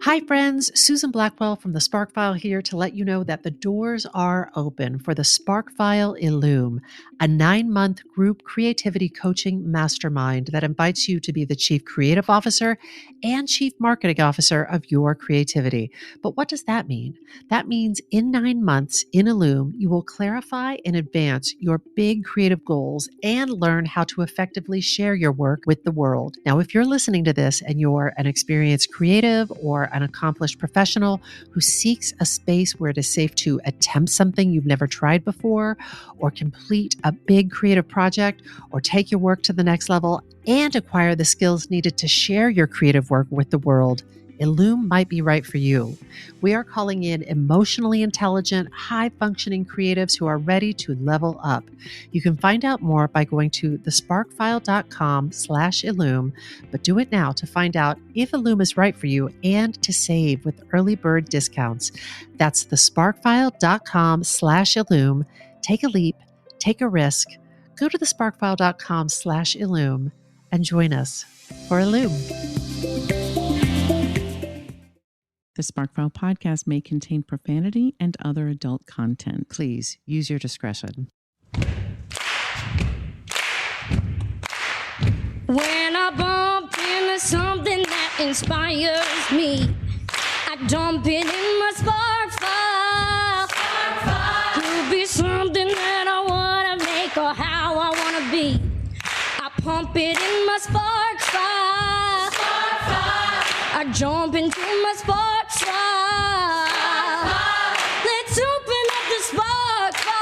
Hi, friends. Susan Blackwell from the Spark File here to let you know that the doors are open for the Spark File Illume, a 9-month group creativity coaching mastermind that invites you to be the Chief Creative Officer and Chief Marketing Officer of your creativity. But what does that mean? That means in 9 months in Illume, you will clarify and advance your big creative goals and learn how to effectively share your work with the world. Now, if you're listening to this and you're an experienced creative or an accomplished professional who seeks a space where it is safe to attempt something you've never tried before, or complete a big creative project, or take your work to the next level and acquire the skills needed to share your creative work with the world, Illume might be right for you. We are calling in emotionally intelligent, high-functioning creatives who are ready to level up. You can find out more by going to thesparkfile.com/Illume, but do it now to find out if Illume is right for you and to save with early bird discounts. That's thesparkfile.com/Illume. Take a leap, take a risk. Go to thesparkfile.com/Illume and join us for Illume. The Sparkfile podcast may contain profanity and other adult content. Please use your discretion. When I bump into something that inspires me, I dump it in my spark file. Could be something that I want to make or how I want to be. I pump it in my spark file. I jump into my spark file. Let's open up the spark file.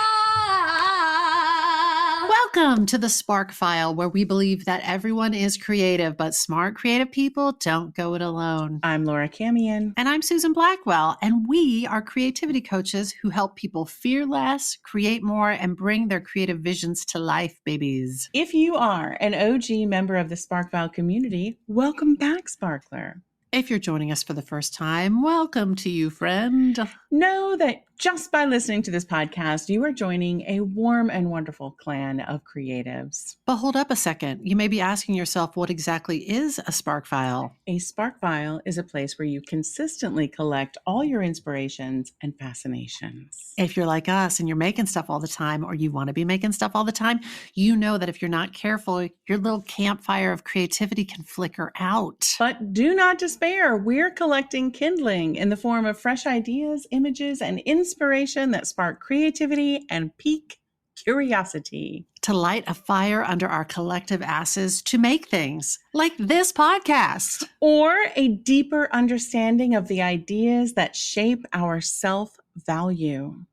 Welcome to the Spark File, where we believe that everyone is creative, but smart creative people don't go it alone. I'm Laura Camion. And I'm Susan Blackwell, and we are creativity coaches who help people fear less, create more, and bring their creative visions to life, babies. If you are an OG member of the Sparkfile community, welcome back, Sparkler. If you're joining us for the first time, welcome to you, friend. Know that just by listening to this podcast, you are joining a warm and wonderful clan of creatives. But hold up a second. You may be asking yourself, what exactly is a Spark File? A Spark File is a place where you consistently collect all your inspirations and fascinations. If you're like us and you're making stuff all the time, or you want to be making stuff all the time, you know that if you're not careful, your little campfire of creativity can flicker out. But do not despair. We're collecting kindling in the form of fresh ideas, images, and inspiration that spark creativity and pique curiosity. To light a fire under our collective asses to make things like this podcast. Or a deeper understanding of the ideas that shape our self-value.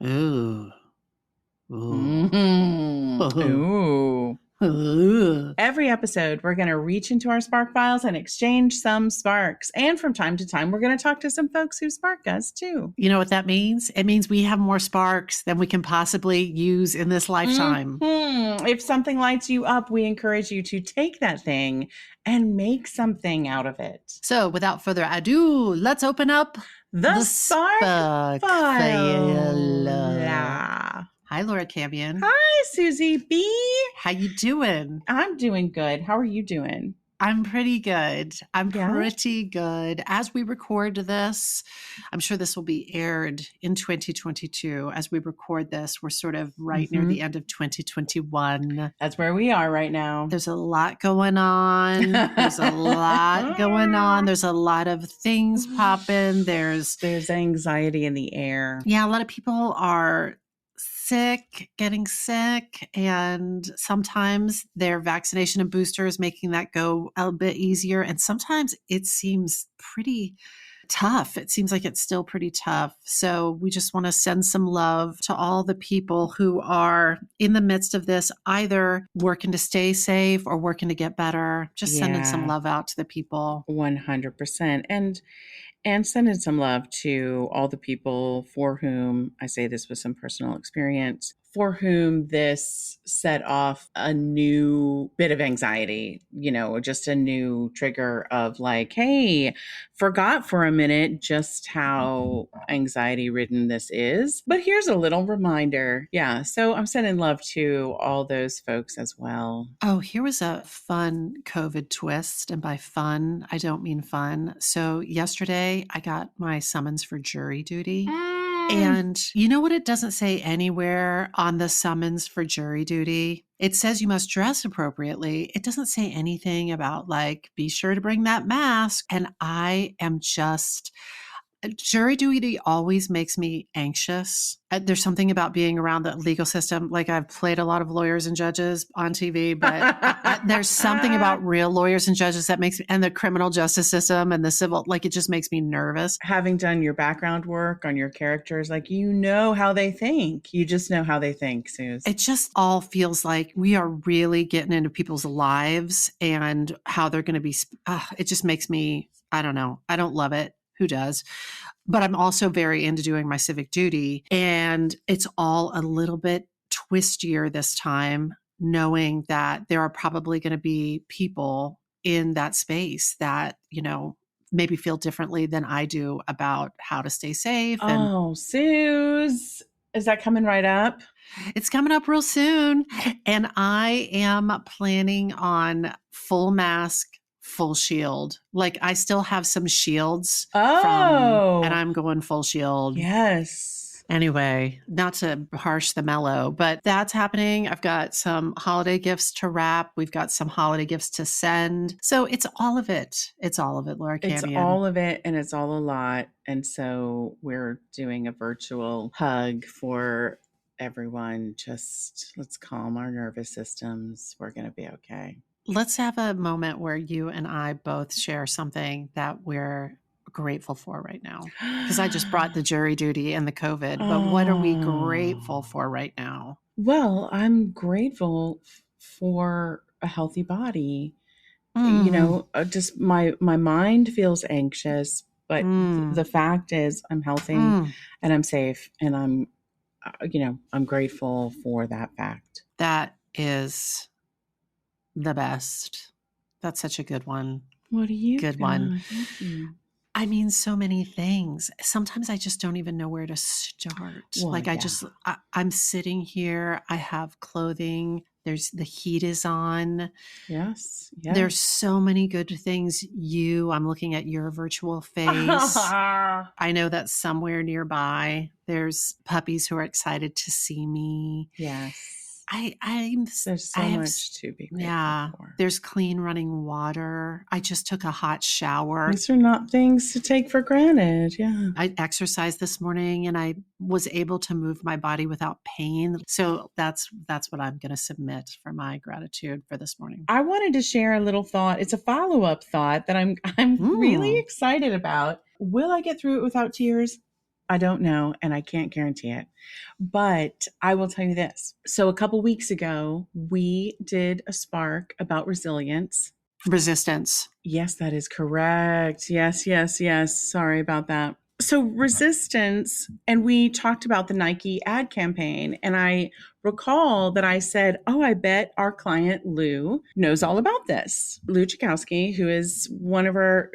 Ooh. Ooh. Mm-hmm. Ooh. Ooh. Every episode, we're going to reach into our spark files and exchange some sparks. And from time to time, we're going to talk to some folks who spark us too. You know what that means? It means we have more sparks than we can possibly use in this lifetime. Mm-hmm. If something lights you up, we encourage you to take that thing and make something out of it. So without further ado, let's open up The Spark File. Hi, Laura Camion. Hi, Susie B. How you doing? I'm doing good. How are you doing? I'm pretty good. Pretty good. As we record this, I'm sure this will be aired in 2022. As we record this, we're sort of right near the end of 2021. That's where we are right now. There's a lot going on. There's a lot going on. There's a lot of things popping. There's anxiety in the air. Yeah, a lot of people are getting sick, and sometimes their vaccination and booster is making that go a bit easier. And sometimes it seems pretty tough. It seems like it's still pretty tough. So we just want to send some love to all the people who are in the midst of this, either working to stay safe or working to get better. Just sending some love out to the people. 100%. And sending some love to all the people for whom, I say this with some personal experience, for whom this set off a new bit of anxiety, just a new trigger of like, hey, forgot for a minute just how anxiety ridden this is. But here's a little reminder. Yeah. So I'm sending love to all those folks as well. Oh, here was a fun COVID twist. And by fun, I don't mean fun. So yesterday I got my summons for jury duty. And you know what it doesn't say anywhere on the summons for jury duty? It says you must dress appropriately. It doesn't say anything about like, be sure to bring that mask. And I am just, jury duty always makes me anxious. There's something about being around the legal system. Like I've played a lot of lawyers and judges on TV, but there's something about real lawyers and judges that makes me, and the criminal justice system and the civil, like it just makes me nervous. Having done your background work on your characters, like how they think. You just know how they think, Suze. It just all feels like we are really getting into people's lives and how they're going to be. It just makes me, I don't know. I don't love it. Who does? But I'm also very into doing my civic duty. And it's all a little bit twistier this time, knowing that there are probably going to be people in that space that, maybe feel differently than I do about how to stay safe. Oh, Suze, is that coming right up? It's coming up real soon. And I am planning on full mask, full shield. Like I still have some shields and I'm going full shield. Yes. Anyway, not to harsh the mellow, but that's happening. I've got some holiday gifts to wrap. We've got some holiday gifts to send. So it's all of it. It's all of it, Laura Camion. It's all of it and it's all a lot. And so we're doing a virtual hug for everyone. Just let's calm our nervous systems. We're going to be okay. Let's have a moment where you and I both share something that we're grateful for right now. Because I just brought the jury duty and the COVID, but what are we grateful for right now? Well, I'm grateful for a healthy body. Just my mind feels anxious, but the fact is I'm healthy and I'm safe and I'm grateful for that fact. That is the best. That's such a good one. What do you Good one. I mean, so many things. Sometimes I just don't even know where to start. Well, I'm sitting here. I have clothing. The heat is on. Yes. There's so many good things. I'm looking at your virtual face. I know that somewhere nearby, there's puppies who are excited to see me. Yes. There's so much to be grateful for. There's clean running water. I just took a hot shower. These are not things to take for granted. Yeah. I exercised this morning and I was able to move my body without pain. So that's what I'm going to submit for my gratitude for this morning. I wanted to share a little thought. It's a follow-up thought that I'm really excited about. Will I get through it without tears? I don't know, and I can't guarantee it. But I will tell you this. So a couple weeks ago, we did a Spark about resilience. Resistance. Yes, that is correct. Yes. Sorry about that. So resistance, and we talked about the Nike ad campaign, and I recall that I said, I bet our client Lou knows all about this. Lou Chakowski, who is one of our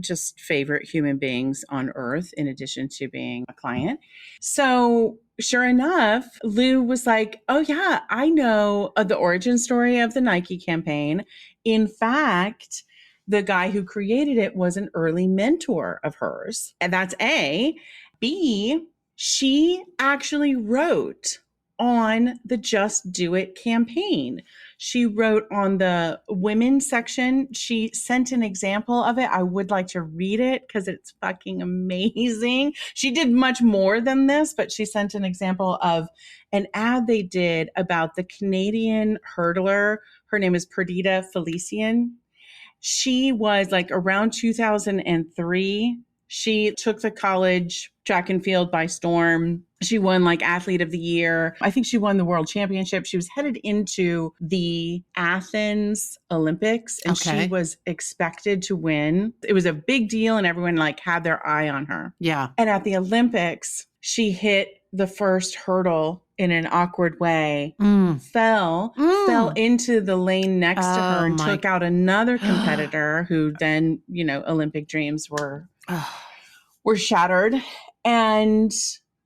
just favorite human beings on earth, in addition to being a client. So sure enough, Lou was like, oh yeah, I know the origin story of the Nike campaign. In fact, the guy who created it was an early mentor of hers. And that's A. B, she actually wrote on the Just Do It campaign. She wrote on the women's section. She sent an example of it. I would like to read it because it's fucking amazing. She did much more than this, but she sent an example of an ad they did about the Canadian hurdler. Her name is Perdita Felician. She was around 2003. She took the college track and field by storm. She won athlete of the year. I think she won the world championship. She was headed into the Athens Olympics and she was expected to win. It was a big deal and everyone had their eye on her. Yeah. And at the Olympics, she hit the first hurdle in an awkward way, Mm. fell into the lane next to her and took out another competitor who then, Olympic dreams were shattered. And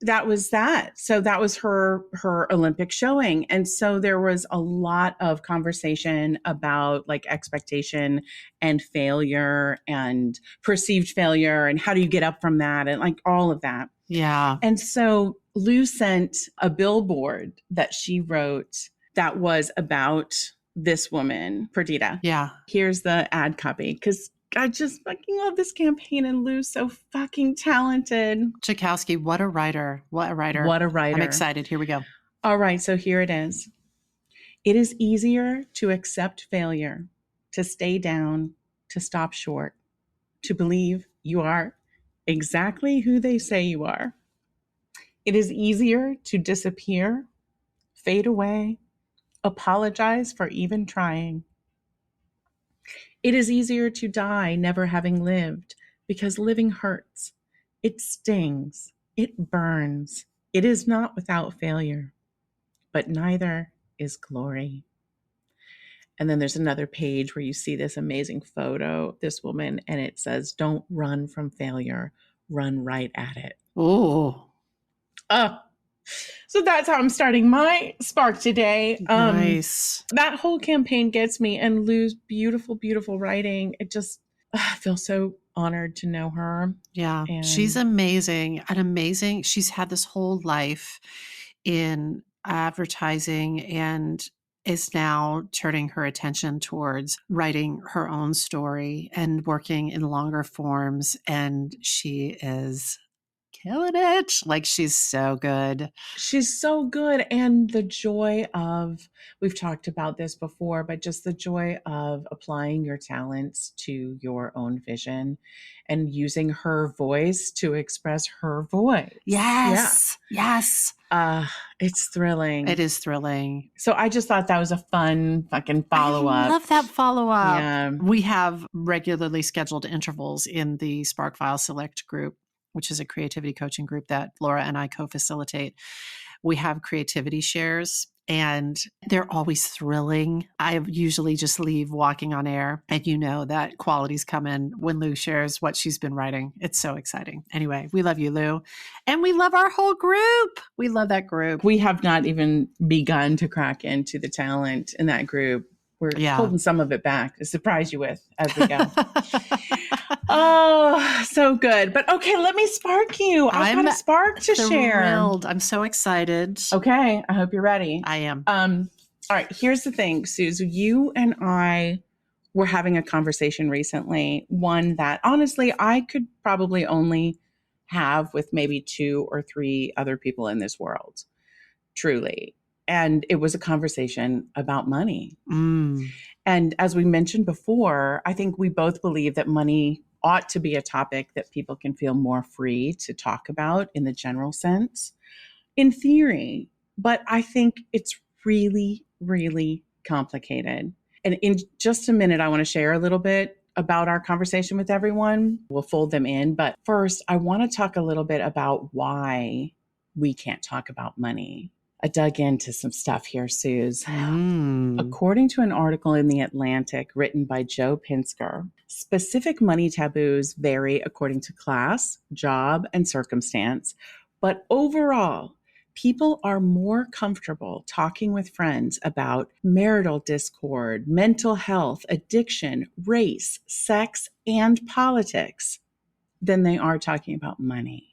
that was that. So that was her Olympic showing. And so there was a lot of conversation about like expectation and failure and perceived failure and how do you get up from that and like all of that. Yeah. And so Lou sent a billboard that she wrote that was about this woman, Perdita. Yeah. Here's the ad copy because I just fucking love this campaign and Lou's so fucking talented. Tchaikovsky, what a writer. What a writer. What a writer. I'm excited. Here we go. All right, so here it is. It is easier to accept failure, to stay down, to stop short, to believe you are exactly who they say you are. It is easier to disappear, fade away, apologize for even trying. It is easier to die never having lived because living hurts. It stings. It burns. It is not without failure, but neither is glory. And then there's another page where you see this amazing photo of this woman and it says, don't run from failure, run right at it. Oh. So that's how I'm starting my spark today. Nice. That whole campaign gets me, and Lou's beautiful, beautiful writing. It just, I feel so honored to know her. Yeah. And she's amazing. She's had this whole life in advertising and is now turning her attention towards writing her own story and working in longer forms. And she is killing it. Like, she's so good. She's so good. And the joy of, we've talked about this before, but just the joy of applying your talents to your own vision and using her voice to express her voice. Yes. Yeah. Yes. It's thrilling. It is thrilling. So I just thought that was a fun fucking follow-up. I love that follow-up. Yeah. We have regularly scheduled intervals in the Sparkfile Select group, which is a creativity coaching group that Laura and I co-facilitate. We have creativity shares and they're always thrilling. I usually just leave walking on air and you know that qualities come in when Lou shares what she's been writing. It's so exciting. Anyway, we love you, Lou. And we love our whole group. We love that group. We have not even begun to crack into the talent in that group. We're holding some of it back to surprise you with as we go. Oh, so good. But okay, let me spark you. I've got a spark to share. I'm so excited. Okay, I hope you're ready. I am. All right, here's the thing, Suze. You and I were having a conversation recently, one that honestly I could probably only have with maybe 2 or 3 other people in this world, truly. And it was a conversation about money. Mm. And as we mentioned before, I think we both believe that money ought to be a topic that people can feel more free to talk about in the general sense, in theory. But I think it's really, really complicated. And in just a minute, I want to share a little bit about our conversation with everyone. We'll fold them in. But first, I want to talk a little bit about why we can't talk about money. I dug into some stuff here, Suze. According to an article in The Atlantic written by Joe Pinsker, specific money taboos vary according to class, job, and circumstance. But overall, people are more comfortable talking with friends about marital discord, mental health, addiction, race, sex, and politics than they are talking about money.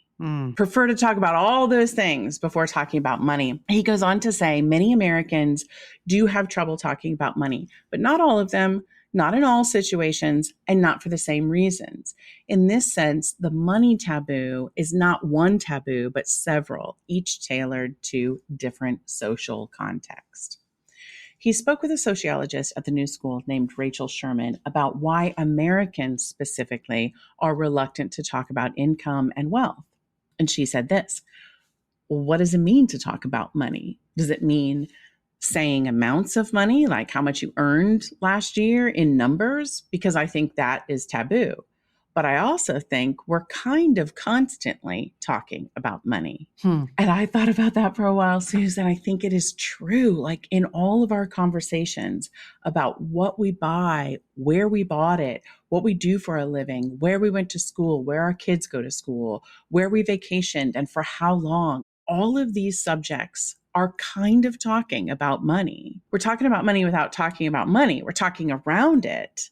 Prefer to talk about all those things before talking about money. He goes on to say many Americans do have trouble talking about money, but not all of them, not in all situations, and not for the same reasons. In this sense, the money taboo is not one taboo, but several, each tailored to different social context. He spoke with a sociologist at the New School named Rachel Sherman about why Americans specifically are reluctant to talk about income and wealth. And she said this: well, what does it mean to talk about money? Does it mean saying amounts of money, like how much you earned last year in numbers? Because I think that is taboo. But I also think we're kind of constantly talking about money. And I thought about that for a while, Susan. I think it is true. Like in all of our conversations about what we buy, where we bought it, what we do for a living, where we went to school, where our kids go to school, where we vacationed, and for how long, all of these subjects are kind of talking about money. We're talking about money without talking about money. We're talking around it.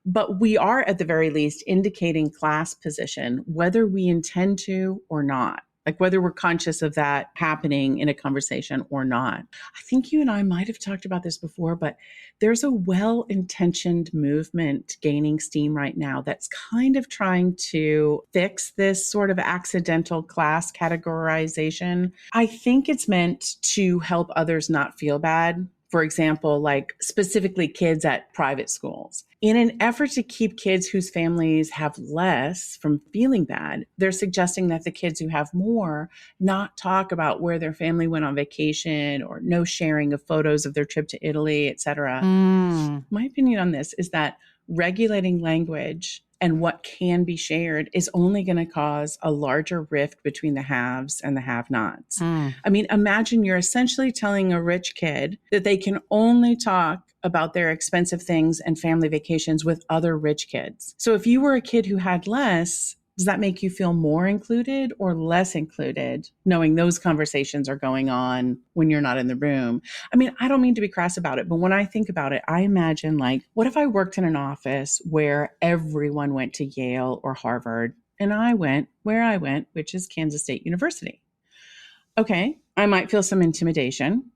But we are, at the very least, indicating class position, whether we intend to or not, like whether we're conscious of that happening in a conversation or not. I think you and I might have talked about this before, but there's a well-intentioned movement gaining steam right now that's kind of trying to fix this sort of accidental class categorization. I think it's meant to help others not feel bad. For example, like specifically kids at private schools. In an effort to keep kids whose families have less from feeling bad, they're suggesting that the kids who have more not talk about where their family went on vacation or no sharing of photos of their trip to Italy, etc. My opinion on this is that regulating language and what can be shared is only going to cause a larger rift between the haves and the have-nots. I mean, imagine you're essentially telling a rich kid that they can only talk about their expensive things and family vacations with other rich kids. So if you were a kid who had less, does that make you feel more included or less included, knowing those conversations are going on when you're not in the room? I mean, I don't mean to be crass about it, but when I think about it, I imagine like, what if I worked in an office where everyone went to Yale or Harvard and I went where I went, which is Kansas State University? Okay, I might feel some intimidation,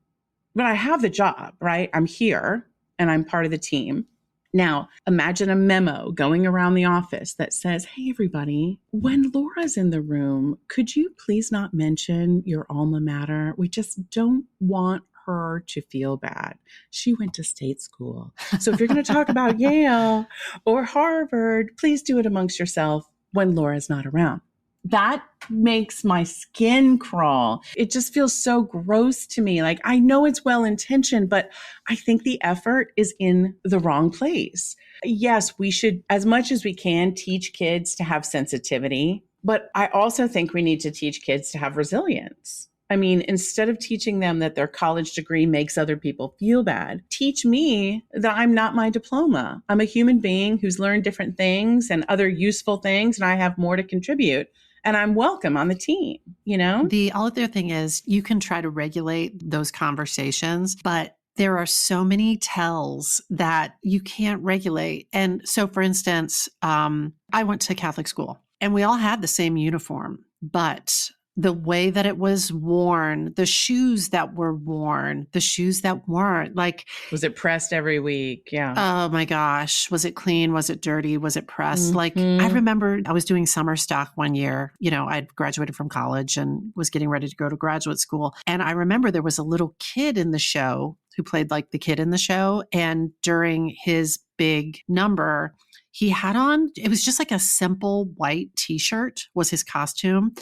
but I have the job, right? I'm here and I'm part of the team. Now, imagine a memo going around the office that says, hey, everybody, when Laura's in the room, could you please not mention your alma mater? We just don't want her to feel bad. She went to state school. So if you're going to talk about Yale or Harvard, please do it amongst yourself when Laura's not around. That makes my skin crawl. It just feels so gross to me. Like, I know it's well-intentioned, but I think the effort is in the wrong place. Yes, we should, as much as we can, teach kids to have sensitivity, but I also think we need to teach kids to have resilience. I mean, instead of teaching them that their college degree makes other people feel bad, teach me that I'm not my diploma. I'm a human being who's learned different things and other useful things, and I have more to contribute. And I'm welcome on the team, you know? The other thing is you can try to regulate those conversations, but there are so many tells that you can't regulate. And so, for instance, I went to Catholic school and we all had the same uniform, but the way that it was worn, the shoes that were worn, the shoes that weren't, like, was it pressed every week? Yeah. Oh my gosh. Was it clean? Was it dirty? Was it pressed? Like, I remember I was doing summer stock one year. You know, I'd graduated from college and was getting ready to go to graduate school. And I remember there was a little kid in the show who played like the kid in the show. And during his big number, he had on, it was just like a simple white t-shirt was his costume.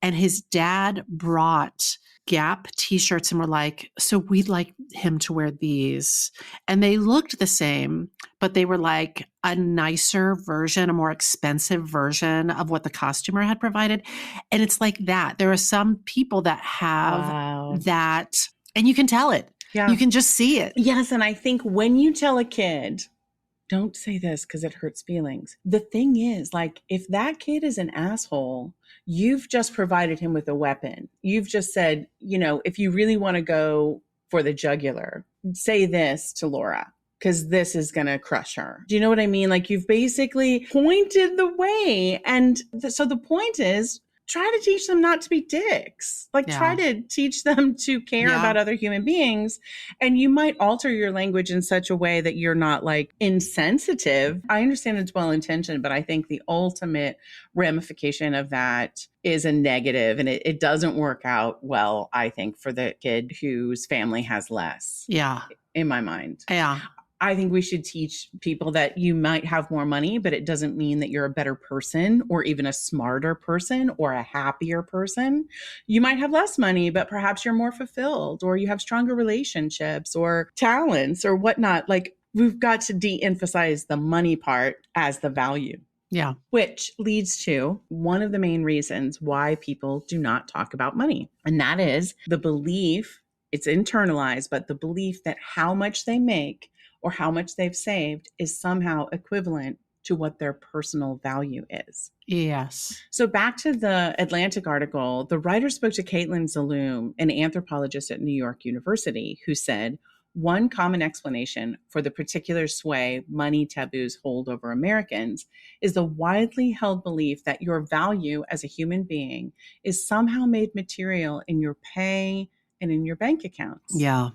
And his dad brought Gap t-shirts and were like, so we'd like him to wear these. And they looked the same, but they were like a nicer version, a more expensive version of what the costumer had provided. And it's like that. There are some people that have that, and you can tell it. Yeah. You can just see it. Yes. And I think when you tell a kid, don't say this because it hurts feelings. The thing is, like, if that kid is an asshole, you've just provided him with a weapon. You've just said, you know, if you really want to go for the jugular, say this to Laura, because this is going to crush her. Do you know what I mean? Like, you've basically pointed the way. And so the point is, try to teach them not to be dicks. Like, try to teach them to care about other human beings. And you might alter your language in such a way that you're not like insensitive. I understand it's well-intentioned, but I think the ultimate ramification of that is a negative, and it doesn't work out well, I think, for the kid whose family has less. Yeah. In my mind. Yeah. I think we should teach people that you might have more money, but it doesn't mean that you're a better person or even a smarter person or a happier person. You might have less money, but perhaps you're more fulfilled, or you have stronger relationships or talents or whatnot. Like, we've got to de-emphasize the money part as the value. Yeah. Which leads to one of the main reasons why people do not talk about money. And that is the belief, it's internalized, but the belief that how much they make or how much they've saved is somehow equivalent to what their personal value is. Yes. So back to the Atlantic article, the writer spoke to Caitlin Zaloom, an anthropologist at New York University, who said, one common explanation for the particular sway money taboos hold over Americans is the widely held belief that your value as a human being is somehow made material in your pay and in your bank accounts. Yeah.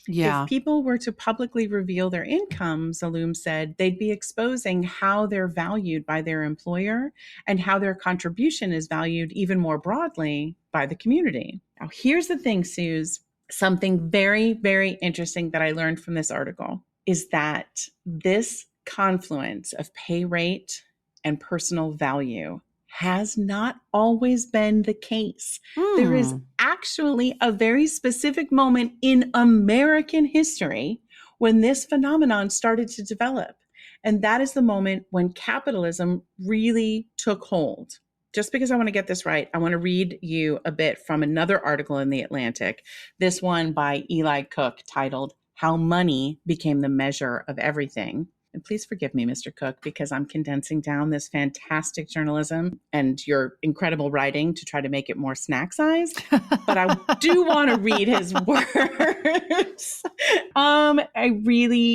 Yeah. If people were to publicly reveal their income, Zaloom said, they'd be exposing how they're valued by their employer and how their contribution is valued even more broadly by the community. Now, here's the thing, Suze. Something very, very interesting that I learned from this article is that this confluence of pay rate and personal value has not always been the case. There is actually a very specific moment in American history when this phenomenon started to develop. And that is the moment when capitalism really took hold. Just because I want to get this right, I want to read you a bit from another article in The Atlantic, this one by Eli Cook, titled, How Money Became the Measure of Everything. And please forgive me, Mr. Cook, because I'm condensing down this fantastic journalism and your incredible writing to try to make it more snack sized. But I do want to read his words.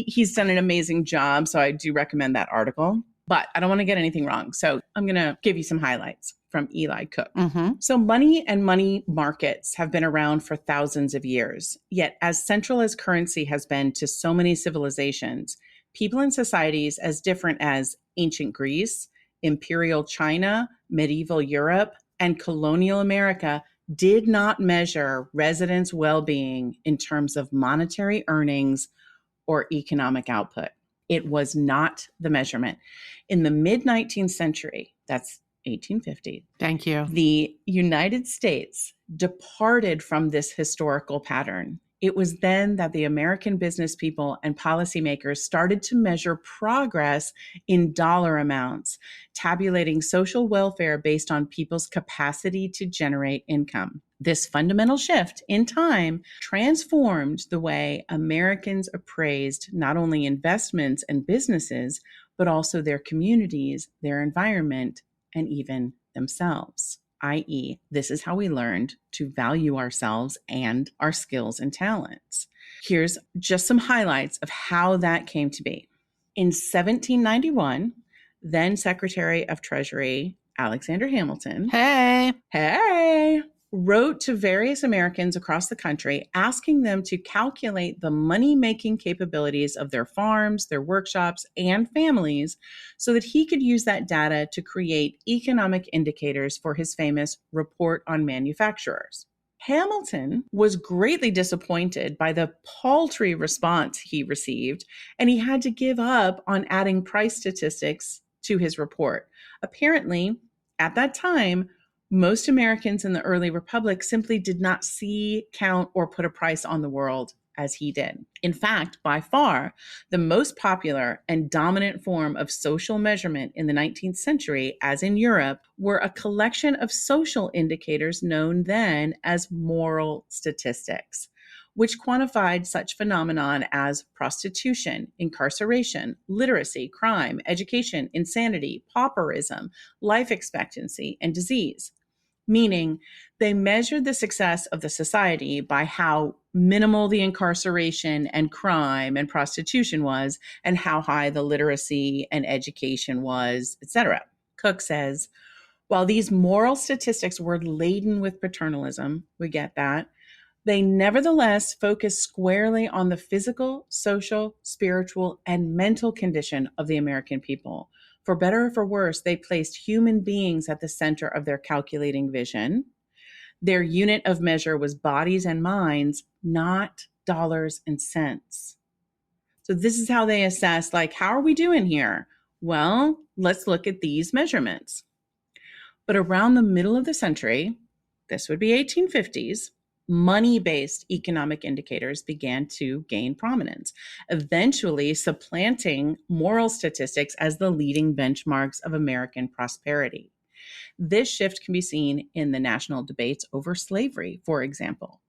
He's done an amazing job. So I do recommend that article. But I don't want to get anything wrong. So I'm going to give you some highlights from Eli Cook. So money and money markets have been around for thousands of years. Yet as central as currency has been to so many civilizations, people in societies as different as ancient Greece, imperial China, medieval Europe, and colonial America did not measure residents' well-being in terms of monetary earnings or economic output. It was not the measurement. In the mid-19th century, that's 1850. Thank you. The United States departed from this historical pattern. It was then that the American business people and policymakers started to measure progress in dollar amounts, tabulating social welfare based on people's capacity to generate income. This fundamental shift in time transformed the way Americans appraised not only investments and businesses, but also their communities, their environment, and even themselves. I.e., this is how we learned to value ourselves and our skills and talents. Here's just some highlights of how that came to be. In 1791, then Secretary of Treasury Alexander Hamilton, wrote to various Americans across the country asking them to calculate the money-making capabilities of their farms, their workshops, and families so that he could use that data to create economic indicators for his famous Report on Manufacturers. Hamilton was greatly disappointed by the paltry response he received, and he had to give up on adding price statistics to his report. Apparently, at that time, most Americans in the early republic simply did not see, count, or put a price on the world as he did. In fact, by far, the most popular and dominant form of social measurement in the 19th century, as in Europe, were a collection of social indicators known then as moral statistics, which quantified such phenomenon as prostitution, incarceration, literacy, crime, education, insanity, pauperism, life expectancy, and disease. Meaning they measured the success of the society by how minimal the incarceration and crime and prostitution was and how high the literacy and education was, etc. Cook says, while these moral statistics were laden with paternalism, we get that, they nevertheless focus squarely on the physical, social, spiritual, and mental condition of the American people. For better or for worse, they placed human beings at the center of their calculating vision. Their unit of measure was bodies and minds, not dollars and cents. So this is how they assess, how are we doing here? Well, let's look at these measurements. But around the middle of the century, this would be 1850s, money-based economic indicators began to gain prominence, eventually supplanting moral statistics as the leading benchmarks of American prosperity. This shift can be seen in the national debates over slavery, for example.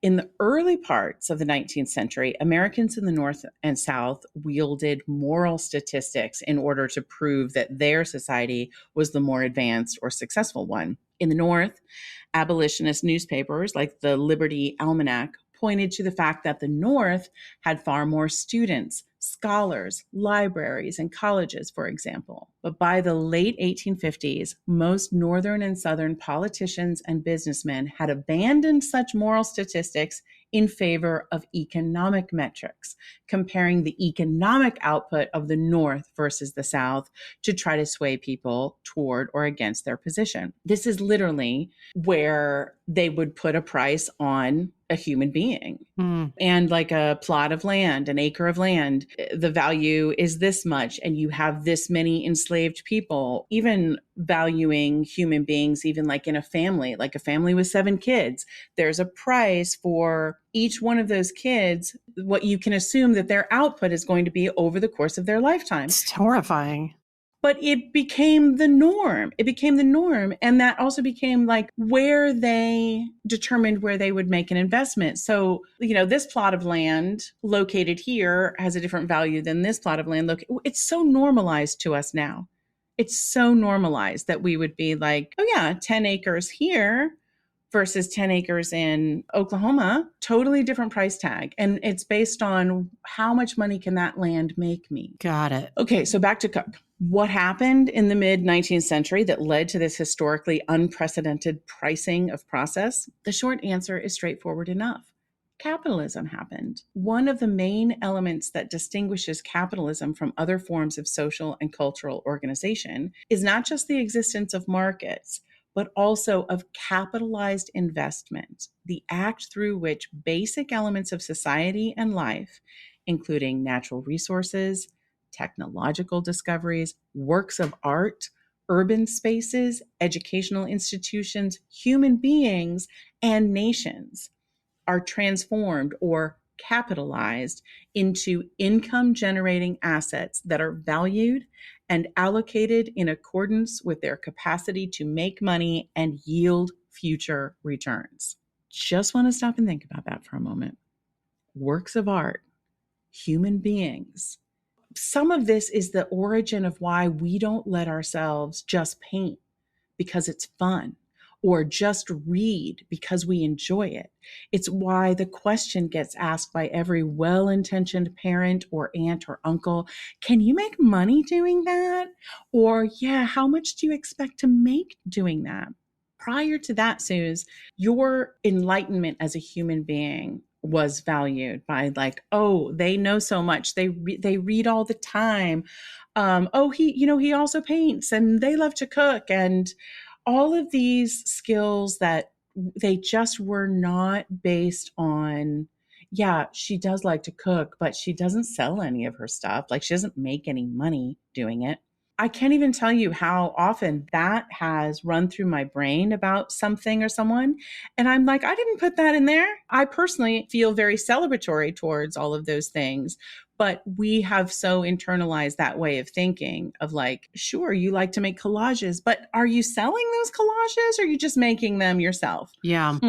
In the early parts of the 19th century, Americans in the North and South wielded moral statistics in order to prove that their society was the more advanced or successful one. In the North, abolitionist newspapers like the Liberty Almanac pointed to the fact that the North had far more students, scholars, libraries, and colleges, for example. But by the late 1850s, most Northern and Southern politicians and businessmen had abandoned such moral statistics in favor of economic metrics, comparing the economic output of the North versus the South to try to sway people toward or against their position. This is literally where they would put a price on a human being. And like a plot of land, an acre of land, the value is this much, and you have this many enslaved people. Even valuing human beings, even like in a family with 7 kids, there's a price for each one of those kids, what you can assume that their output is going to be over the course of their lifetime. It's horrifying. But it became the norm. And that also became like where they determined where they would make an investment. So, this plot of land located here has a different value than this plot of land. It's so normalized to us now. It's so normalized that we would be like, oh yeah, 10 acres here versus 10 acres in Oklahoma, totally different price tag. And it's based on how much money can that land make me? Got it. Okay, so back to Cook. What happened in the mid-19th century that led to this historically unprecedented pricing of process? The short answer is straightforward enough. Capitalism happened. One of the main elements that distinguishes capitalism from other forms of social and cultural organization is not just the existence of markets, but also of capitalized investment, the act through which basic elements of society and life, including natural resources, technological discoveries, works of art, urban spaces, educational institutions, human beings, and nations, are transformed or capitalized into income-generating assets that are valued and allocated in accordance with their capacity to make money and yield future returns. Just want to stop and think about that for a moment. Works of art, human beings. Some of this is the origin of why we don't let ourselves just paint because it's fun, or just read because we enjoy it. It's why the question gets asked by every well-intentioned parent or aunt or uncle, can you make money doing that? Or, yeah, how much do you expect to make doing that? Prior to that, Suze, your enlightenment as a human being was valued by like, oh, they know so much. They read all the time. He also paints and they love to cook, and all of these skills that they just were not based on, yeah, she does like to cook, but she doesn't sell any of her stuff. Like she doesn't make any money doing it. I can't even tell you how often that has run through my brain about something or someone. And I'm like, I didn't put that in there. I personally feel very celebratory towards all of those things. But we have so internalized that way of thinking of like, sure, you like to make collages, but are you selling those collages or are you just making them yourself? Yeah.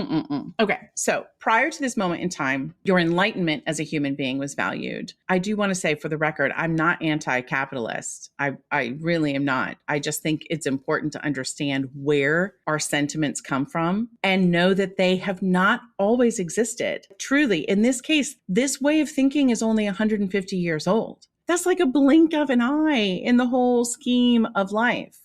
Okay. So prior to this moment in time, your enlightenment as a human being was valued. I do want to say for the record, I'm not anti-capitalist. I really am not. I just think it's important to understand where our sentiments come from and know that they have not always existed. Truly, in this case, this way of thinking is only 150 years old. That's like a blink of an eye in the whole scheme of life.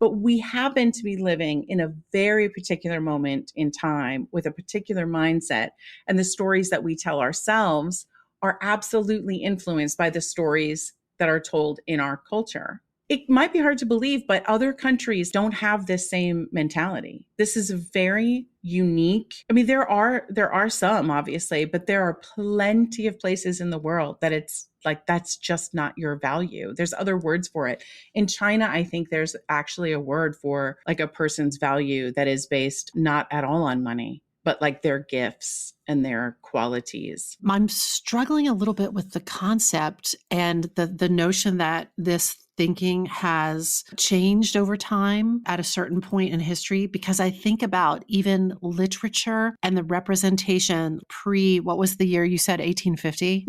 But we happen to be living in a very particular moment in time with a particular mindset. And the stories that we tell ourselves are absolutely influenced by the stories that are told in our culture. It might be hard to believe, but other countries don't have this same mentality. This is a very unique. I mean, there are some, obviously, but there are plenty of places in the world that it's like, that's just not your value. There's other words for it. In China, I think there's actually a word for like a person's value that is based not at all on money. but like their gifts and their qualities. I'm struggling a little bit with the concept and the notion that this thinking has changed over time at a certain point in history, because I think about even literature and the representation what was the year you said, 1850?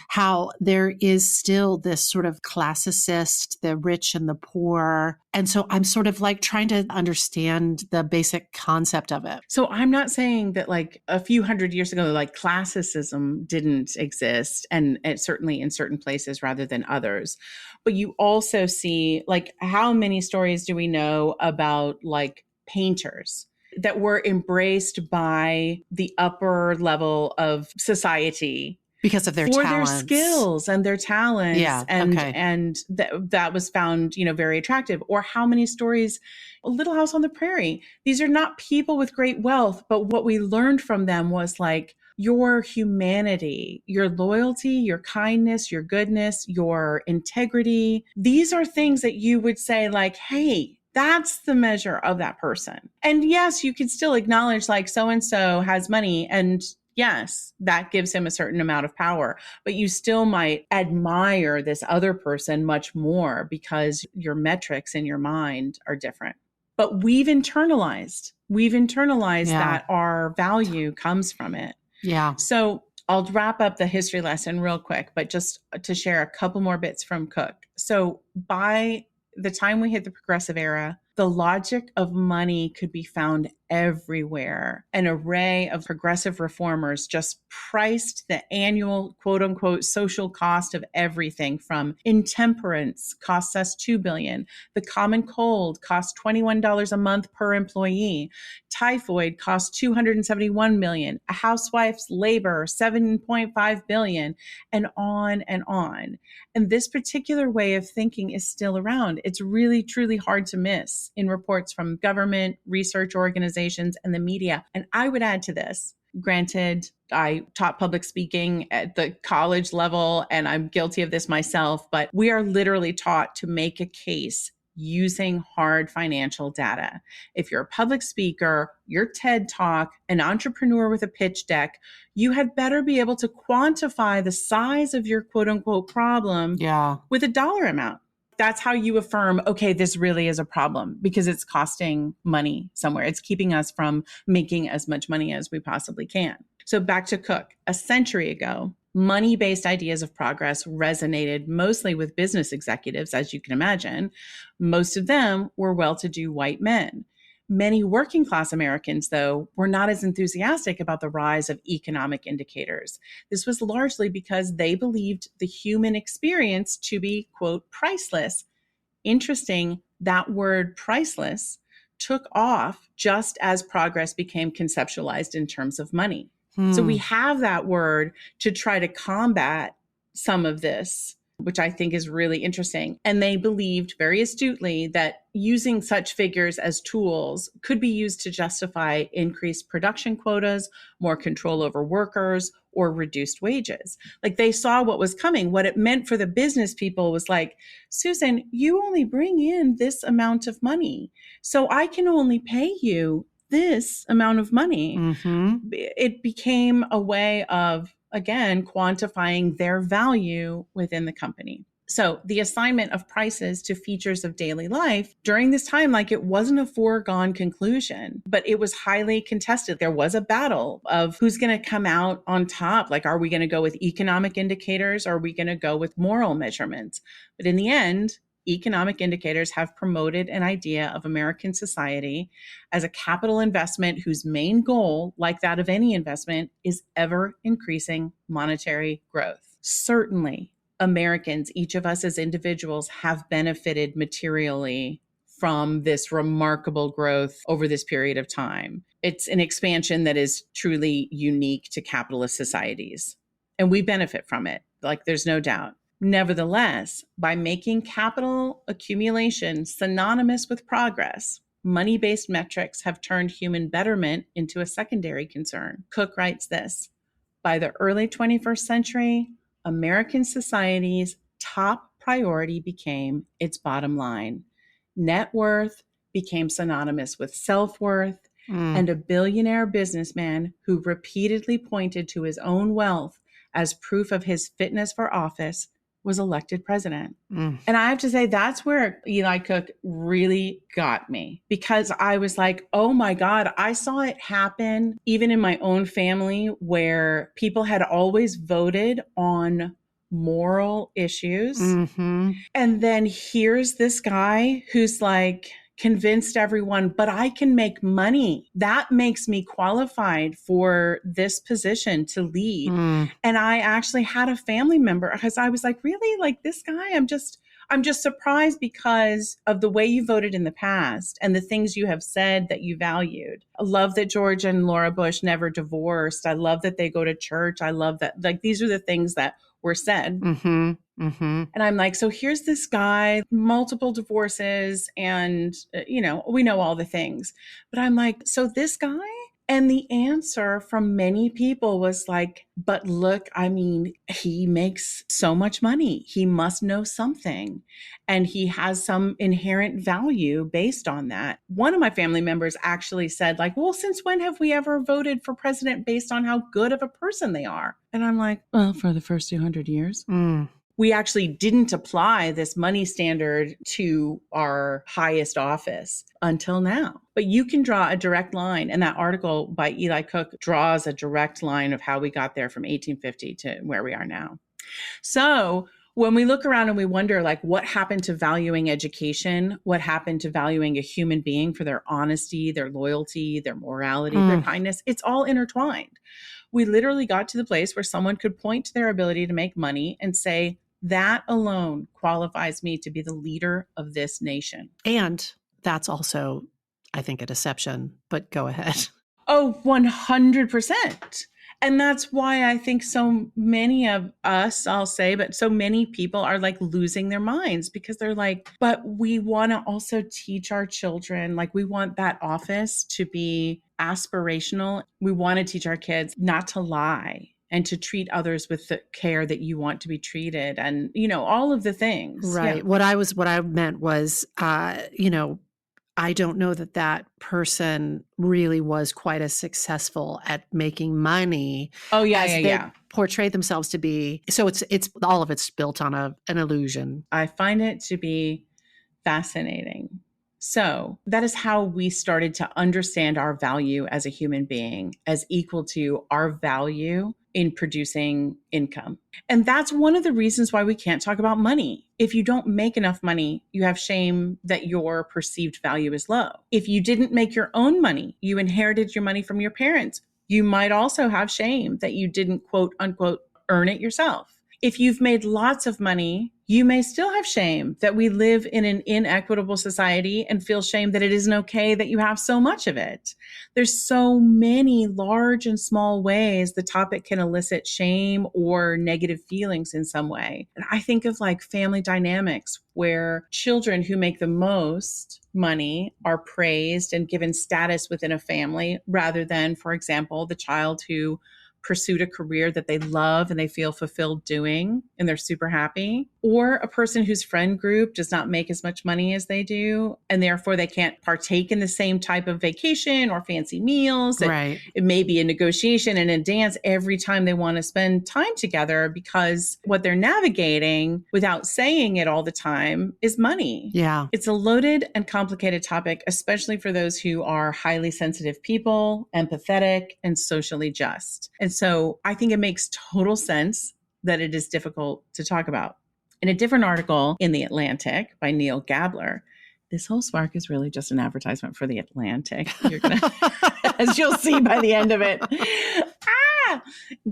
How there is still this sort of classicist, the rich and the poor. And so I'm sort of like trying to understand the basic concept of it. So I'm not saying that like a few hundred years ago, like classicism didn't exist, and certainly in certain places rather than others. But you also see, like, how many stories do we know about like painters that were embraced by the upper level of society because of their for talents. their skills and their talents. Yeah, and okay. and that was found, very attractive. Or how many stories, A Little House on the Prairie. These are not people with great wealth, but what we learned from them was like your humanity, your loyalty, your kindness, your goodness, your integrity. These are things that you would say like, hey, that's the measure of that person. And yes, you can still acknowledge like so-and-so has money, and yes, that gives him a certain amount of power, but you still might admire this other person much more because your metrics in your mind are different. But we've internalized that our value comes from it. Yeah. So I'll wrap up the history lesson real quick, but just to share a couple more bits from Cook. So by the time we hit the progressive era, the logic of money could be found everywhere. An array of progressive reformers just priced the annual quote unquote social cost of everything from intemperance costs us $2 billion. The common cold costs $21 a month per employee. Typhoid costs $271 million. A housewife's labor, $7.5 billion, and on and on. And this particular way of thinking is still around. It's really, truly hard to miss in reports from government, research organizations, and the media. And I would add to this, granted, I taught public speaking at the college level, and I'm guilty of this myself, but we are literally taught to make a case using hard financial data. If you're a public speaker, your TED Talk, an entrepreneur with a pitch deck, you had better be able to quantify the size of your quote unquote problem with a dollar amount. That's how you affirm, okay, this really is a problem because it's costing money somewhere. It's keeping us from making as much money as we possibly can. So back to Cook. A century ago, money-based ideas of progress resonated mostly with business executives, as you can imagine. Most of them were well-to-do white men. Many working class Americans, though, were not as enthusiastic about the rise of economic indicators. This was largely because they believed the human experience to be, quote, priceless. Interesting, that word priceless took off just as progress became conceptualized in terms of money. So we have that word to try to combat some of this, which I think is really interesting. And they believed very astutely that using such figures as tools could be used to justify increased production quotas, more control over workers, or reduced wages. Like they saw what was coming. What it meant for the business people was like, Susan, you only bring in this amount of money, so I can only pay you this amount of money. It became a way of, again, quantifying their value within the company. So the assignment of prices to features of daily life during this time, like it wasn't a foregone conclusion, but it was highly contested. There was a battle of who's going to come out on top. Like, are we going to go with economic indicators? Or are we going to go with moral measurements? But in the end, economic indicators have promoted an idea of American society as a capital investment whose main goal, like that of any investment, is ever increasing monetary growth. Certainly, Americans, each of us as individuals, have benefited materially from this remarkable growth over this period of time. It's an expansion that is truly unique to capitalist societies, and we benefit from it. Like, there's no doubt. Nevertheless, by making capital accumulation synonymous with progress, money-based metrics have turned human betterment into a secondary concern. Cook writes this: by the early 21st century, American society's top priority became its bottom line. Net worth became synonymous with self-worth, and a billionaire businessman who repeatedly pointed to his own wealth as proof of his fitness for office was elected president. And I have to say, that's where Eli Cook really got me, because I was like, oh my God, I saw it happen even in my own family, where people had always voted on moral issues. And then here's this guy who's like, convinced everyone, but I can make money. That makes me qualified for this position to lead. And I actually had a family member, because I was like, really? Like, this guy? I'm just surprised because of the way you voted in the past and the things you have said that you valued. I love that George and Laura Bush never divorced. I love that they go to church. I love that, like, these are the things that were said. And I'm like, so here's this guy, multiple divorces, and, we know all the things. But I'm like, so this guy? And the answer from many people was like, but look, I mean, he makes so much money. He must know something. And he has some inherent value based on that. One of my family members actually said, like, well, since when have we ever voted for president based on how good of a person they are? And I'm like, well, for the first 200 years. We actually didn't apply this money standard to our highest office until now. But you can draw a direct line. And that article by Eli Cook draws a direct line of how we got there from 1850 to where we are now. So when we look around and we wonder, like, what happened to valuing education? What happened to valuing a human being for their honesty, their loyalty, their morality, their kindness? It's all intertwined. We literally got to the place where someone could point to their ability to make money and say, that alone qualifies me to be the leader of this nation. And that's also, I think, a deception, but go ahead. Oh, 100%. And that's why I think so many of us, I'll say, but so many people are like losing their minds, because they're like, but we want to also teach our children, like, we want that office to be aspirational. We want to teach our kids not to lie and to treat others with the care that you want to be treated, and, all of the things. Right. Yeah. What I meant was, I don't know that person really was quite as successful at making money. Oh yeah, as yeah, they yeah. portrayed themselves to be. So it's all of it's built on an illusion. I find it to be fascinating. So that is how we started to understand our value as a human being as equal to our value in producing income. And that's one of the reasons why we can't talk about money. If you don't make enough money, you have shame that your perceived value is low. If you didn't make your own money, you inherited your money from your parents, you might also have shame that you didn't, quote unquote, earn it yourself. If you've made lots of money, you may still have shame that we live in an inequitable society and feel shame that it isn't okay that you have so much of it. There's so many large and small ways the topic can elicit shame or negative feelings in some way. And I think of like family dynamics where children who make the most money are praised and given status within a family, rather than, for example, the child who pursued a career that they love and they feel fulfilled doing and they're super happy, or a person whose friend group does not make as much money as they do and therefore they can't partake in the same type of vacation or fancy meals. Right. It may be a negotiation and a dance every time they want to spend time together, because what they're navigating without saying it all the time is money. Yeah. It's a loaded and complicated topic, especially for those who are highly sensitive people, empathetic, and socially just. And so I think it makes total sense that it is difficult to talk about. In a different article in The Atlantic by Neil Gabler, this whole spark is really just an advertisement for The Atlantic. You're gonna, as you'll see by the end of it.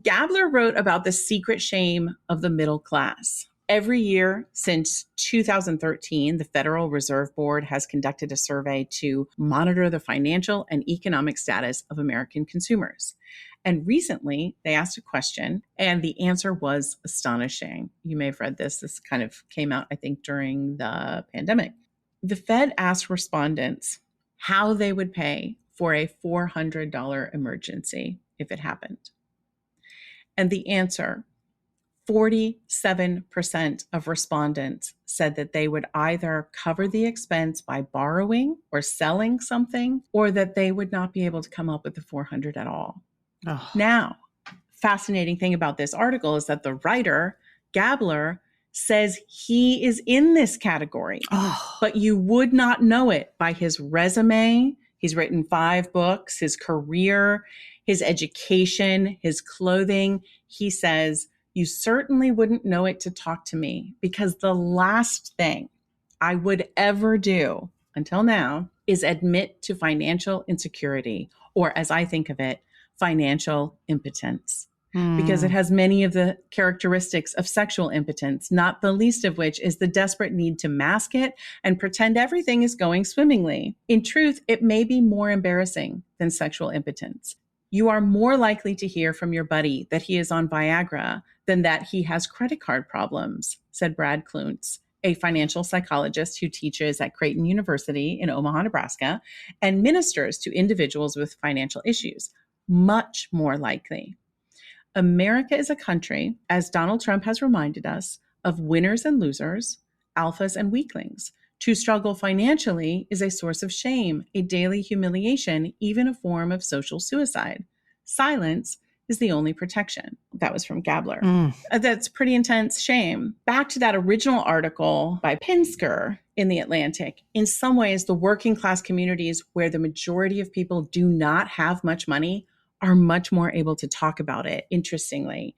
Gabler wrote about the secret shame of the middle class. Every year since 2013, the Federal Reserve Board has conducted a survey to monitor the financial and economic status of American consumers. And recently, they asked a question, and the answer was astonishing. You may have read this. This kind of came out, I think, during the pandemic. The Fed asked respondents how they would pay for a $400 emergency if it happened. And the answer, 47% of respondents said that they would either cover the expense by borrowing or selling something, or that they would not be able to come up with the 400 at all. Oh. Now, fascinating thing about this article is that the writer, Gabler, says he is in this category, but you would not know it by his resume. He's written 5 books, his career, his education, his clothing. He says, you certainly wouldn't know it to talk to me, because the last thing I would ever do until now is admit to financial insecurity, or as I think of it, financial impotence. Because it has many of the characteristics of sexual impotence, not the least of which is the desperate need to mask it and pretend everything is going swimmingly. In truth, it may be more embarrassing than sexual impotence. You are more likely to hear from your buddy that he is on Viagra than that he has credit card problems, said Brad Kluntz, a financial psychologist who teaches at Creighton University in Omaha, Nebraska, and ministers to individuals with financial issues. Much more likely. America is a country, as Donald Trump has reminded us, of winners and losers, alphas and weaklings. To struggle financially is a source of shame, a daily humiliation, even a form of social suicide. Silence is the only protection. That was from Gabler. That's pretty intense shame. Back to that original article by Pinsker in The Atlantic. In some ways, the working class communities where the majority of people do not have much money are much more able to talk about it, interestingly.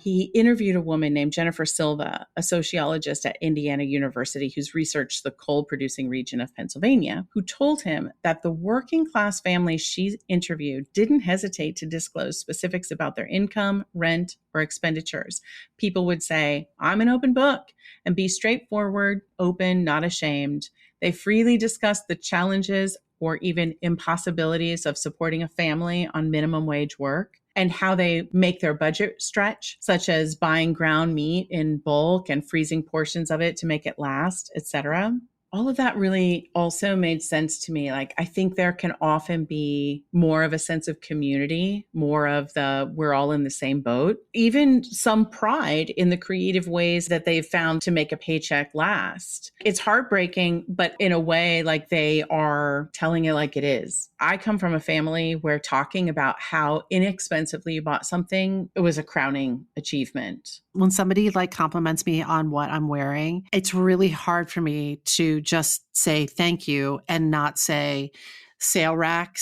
He interviewed a woman named Jennifer Silva, a sociologist at Indiana University who's researched the coal-producing region of Pennsylvania, who told him that the working class families she interviewed didn't hesitate to disclose specifics about their income, rent, or expenditures. People would say, I'm an open book, and be straightforward, open, not ashamed. They freely discussed the challenges or even impossibilities of supporting a family on minimum wage work, and how they make their budget stretch, such as buying ground meat in bulk and freezing portions of it to make it last, etc. All of that really also made sense to me. Like, I think there can often be more of a sense of community, more of the we're all in the same boat, even some pride in the creative ways that they've found to make a paycheck last. It's heartbreaking, but in a way, like, they are telling it like it is. I come from a family where talking about how inexpensively you bought something, it was a crowning achievement. When somebody like compliments me on what I'm wearing, it's really hard for me to just say thank you and not say sale rack,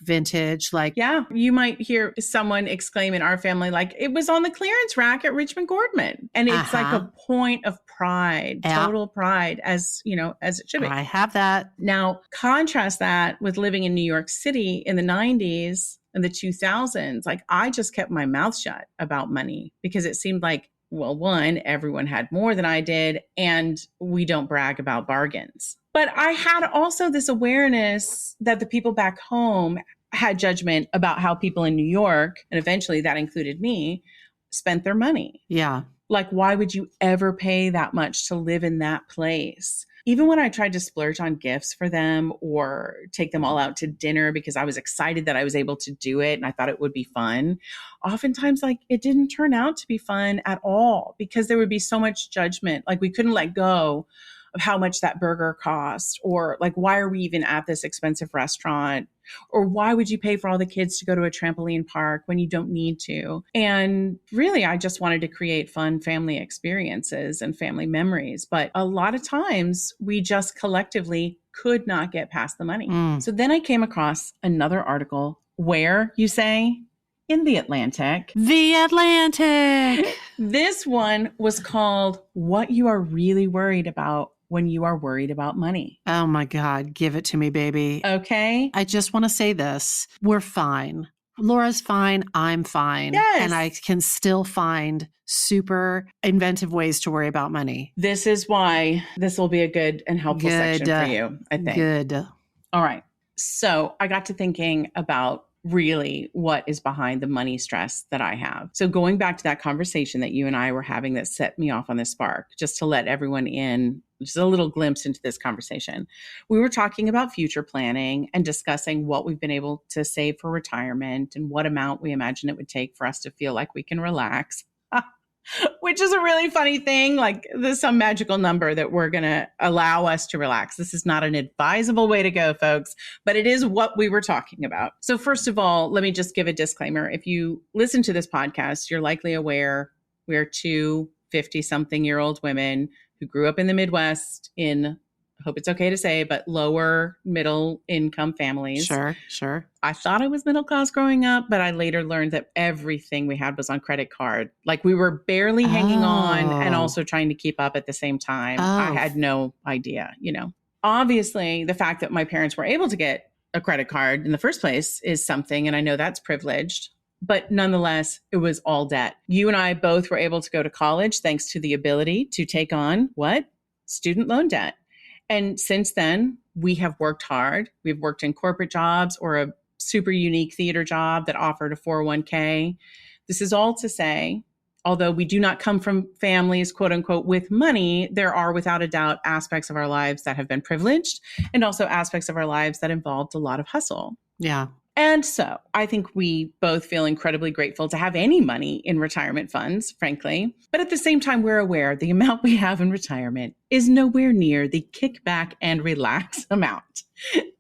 vintage. Like, yeah, you might hear someone exclaim in our family, like, it was on the clearance rack at Richmond Gordman. And it's like a point of pride, total pride, as you know, as it should be. I have that. Now, contrast that with living in New York City in the 90s and the 2000s. Like, I just kept my mouth shut about money because it seemed like, well, one, everyone had more than I did, and we don't brag about bargains. But I had also this awareness that the people back home had judgment about how people in New York, and eventually that included me, spent their money. Yeah. Like, why would you ever pay that much to live in that place? Even when I tried to splurge on gifts for them or take them all out to dinner because I was excited that I was able to do it and I thought it would be fun, oftentimes, like, it didn't turn out to be fun at all because there would be so much judgment. Like, we couldn't let go of how much that burger cost, or like, why are we even at this expensive restaurant? Or why would you pay for all the kids to go to a trampoline park when you don't need to? And really, I just wanted to create fun family experiences and family memories. But a lot of times we just collectively could not get past the money. So then I came across another article where, you say, in The Atlantic. The Atlantic. This one was called What You Are Really Worried About When You Are Worried About Money. Oh my God. Give it to me, baby. Okay. I just want to say this. We're fine. Laura's fine. I'm fine. Yes. And I can still find super inventive ways to worry about money. This is why this will be a good and helpful section for you, I think. Good. All right. So I got to thinking about really what is behind the money stress that I have. So going back to that conversation that you and I were having that set me off on this spark, just to let everyone in, just a little glimpse into this conversation. We were talking about future planning and discussing what we've been able to save for retirement and what amount we imagine it would take for us to feel like we can relax. which is a really funny thing. Like there's some magical number that we're going to allow us to relax. This is not an advisable way to go, folks, but it is what we were talking about. So first of all, let me just give a disclaimer. If you listen to this podcast, you're likely aware we're two 50-something-year-old women who grew up in the Midwest in, I hope it's okay to say, but lower middle income families. Sure. I thought I was middle class growing up, but I later learned that everything we had was on credit card. Like we were barely hanging on and also trying to keep up at the same time. I had no idea, Obviously, the fact that my parents were able to get a credit card in the first place is something, and I know that's privileged. But nonetheless, it was all debt. You and I both were able to go to college thanks to the ability to take on what? Student loan debt. And since then, we have worked hard. We've worked in corporate jobs or a super unique theater job that offered a 401k. This is all to say, although we do not come from families, quote unquote, with money, there are without a doubt aspects of our lives that have been privileged and also aspects of our lives that involved a lot of hustle. Yeah. And so I think we both feel incredibly grateful to have any money in retirement funds, frankly. But at the same time, we're aware the amount we have in retirement is nowhere near the kickback and relax amount.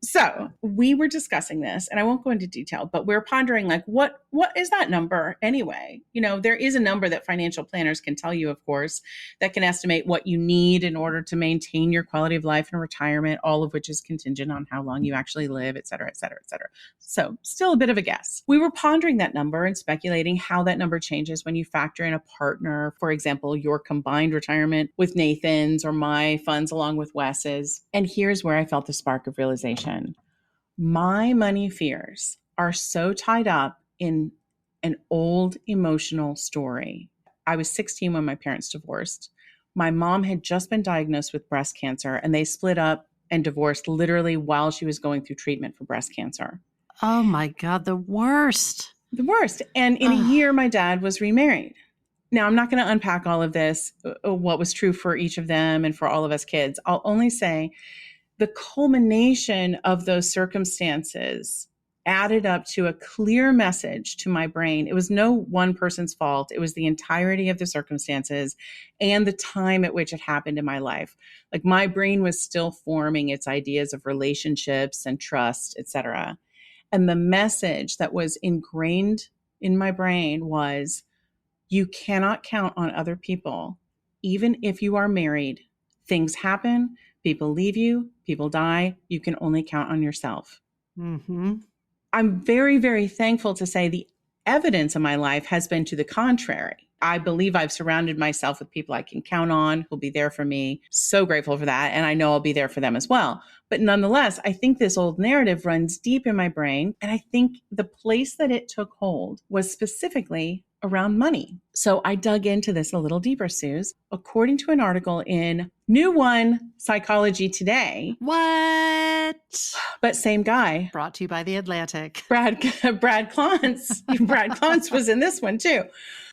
So we were discussing this, and I won't go into detail, but we're pondering like, what is that number anyway? There is a number that financial planners can tell you, of course, that can estimate what you need in order to maintain your quality of life in retirement, all of which is contingent on how long you actually live, et cetera, et cetera, et cetera. So still a bit of a guess. We were pondering that number and speculating how that number changes when you factor in a partner, for example, your combined retirement with Nathan's or my funds along with Wes's. And here's where I felt the spark of realization. My money fears are so tied up in an old emotional story. I was 16 when my parents divorced. My mom had just been diagnosed with breast cancer, and they split up and divorced literally while she was going through treatment for breast cancer. Oh my God, the worst. The worst. And in a year, my dad was remarried. Now, I'm not going to unpack all of this, what was true for each of them and for all of us kids. I'll only say the culmination of those circumstances added up to a clear message to my brain. It was no one person's fault. It was the entirety of the circumstances and the time at which it happened in my life. Like my brain was still forming its ideas of relationships and trust, etc. And the message that was ingrained in my brain was, you cannot count on other people. Even if you are married, things happen, people leave you, people die. You can only count on yourself. Mm-hmm. I'm very, very thankful to say the evidence in my life has been to the contrary. I believe I've surrounded myself with people I can count on, who'll be there for me. So grateful for that. And I know I'll be there for them as well. But nonetheless, I think this old narrative runs deep in my brain. And I think the place that it took hold was specifically around money. So I dug into this a little deeper, Suze. According to an article in New One Psychology Today. What? But same guy. Brought to you by The Atlantic. Brad Klontz. Brad Klontz was in this one too.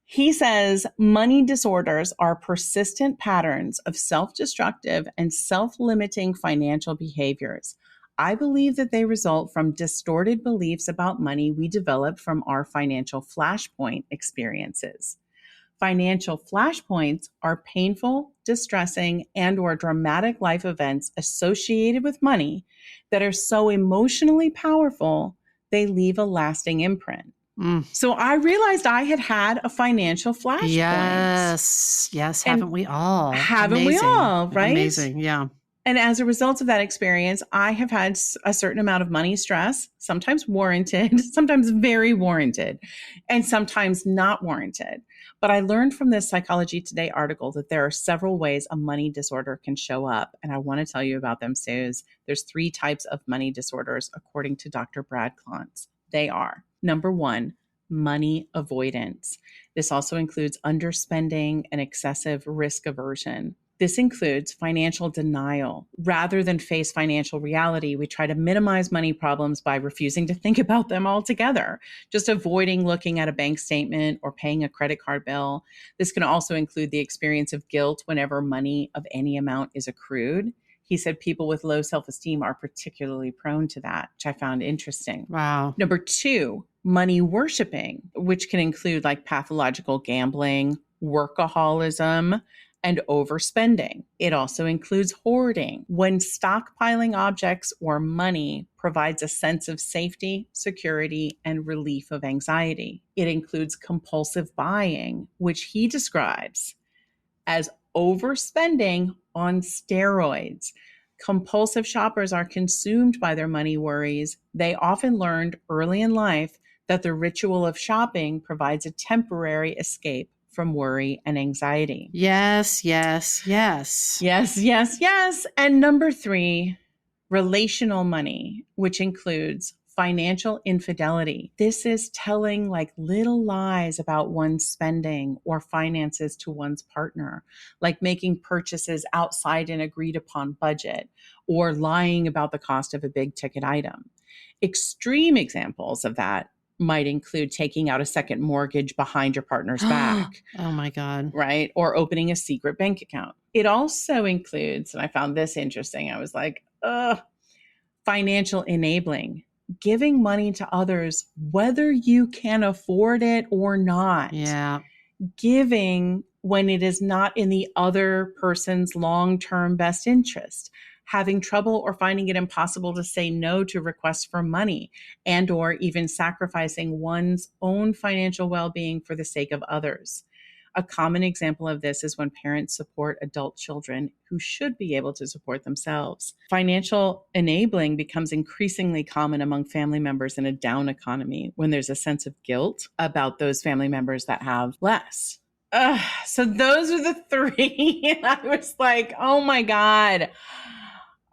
He says money disorders are persistent patterns of self-destructive and self-limiting financial behaviors. I believe that they result from distorted beliefs about money we develop from our financial flashpoint experiences. Financial flashpoints are painful, distressing, and/or dramatic life events associated with money that are so emotionally powerful, they leave a lasting imprint. So I realized I had a financial flashpoint. Yes. Haven't we all? Haven't we all, right? Amazing, yeah. And as a result of that experience, I have had a certain amount of money stress, sometimes warranted, sometimes very warranted, and sometimes not warranted. But I learned from this Psychology Today article that there are several ways a money disorder can show up. And I want to tell you about them, Suze. There's 3 types of money disorders, according to Dr. Brad Klontz. They are, number 1, money avoidance. This also includes underspending and excessive risk aversion. This includes financial denial. Rather than face financial reality, we try to minimize money problems by refusing to think about them altogether, just avoiding looking at a bank statement or paying a credit card bill. This can also include the experience of guilt whenever money of any amount is accrued. He said people with low self-esteem are particularly prone to that, which I found interesting. Wow. Number 2, money worshiping, which can include like pathological gambling workaholism, and overspending. It also includes hoarding, when stockpiling objects or money provides a sense of safety, security, and relief of anxiety. It includes compulsive buying, which he describes as overspending on steroids. Compulsive shoppers are consumed by their money worries. They often learned early in life that the ritual of shopping provides a temporary escape from worry and anxiety. Yes, yes, yes. Yes, yes, yes. And number 3, relational money, which includes financial infidelity. This is telling like little lies about one's spending or finances to one's partner, like making purchases outside an agreed upon budget or lying about the cost of a big ticket item. Extreme examples of that might include taking out a second mortgage behind your partner's back. Oh my God. Right? Or opening a secret bank account. It also includes, and I found this interesting, I was like, financial enabling, giving money to others, whether you can afford it or not. Yeah. Giving when it is not in the other person's long-term best interest. Having trouble or finding it impossible to say no to requests for money, and or even sacrificing one's own financial well-being for the sake of others. A common example of this is when parents support adult children who should be able to support themselves. Financial enabling becomes increasingly common among family members in a down economy when there's a sense of guilt about those family members that have less. So those are the 3. And I was like, oh my God.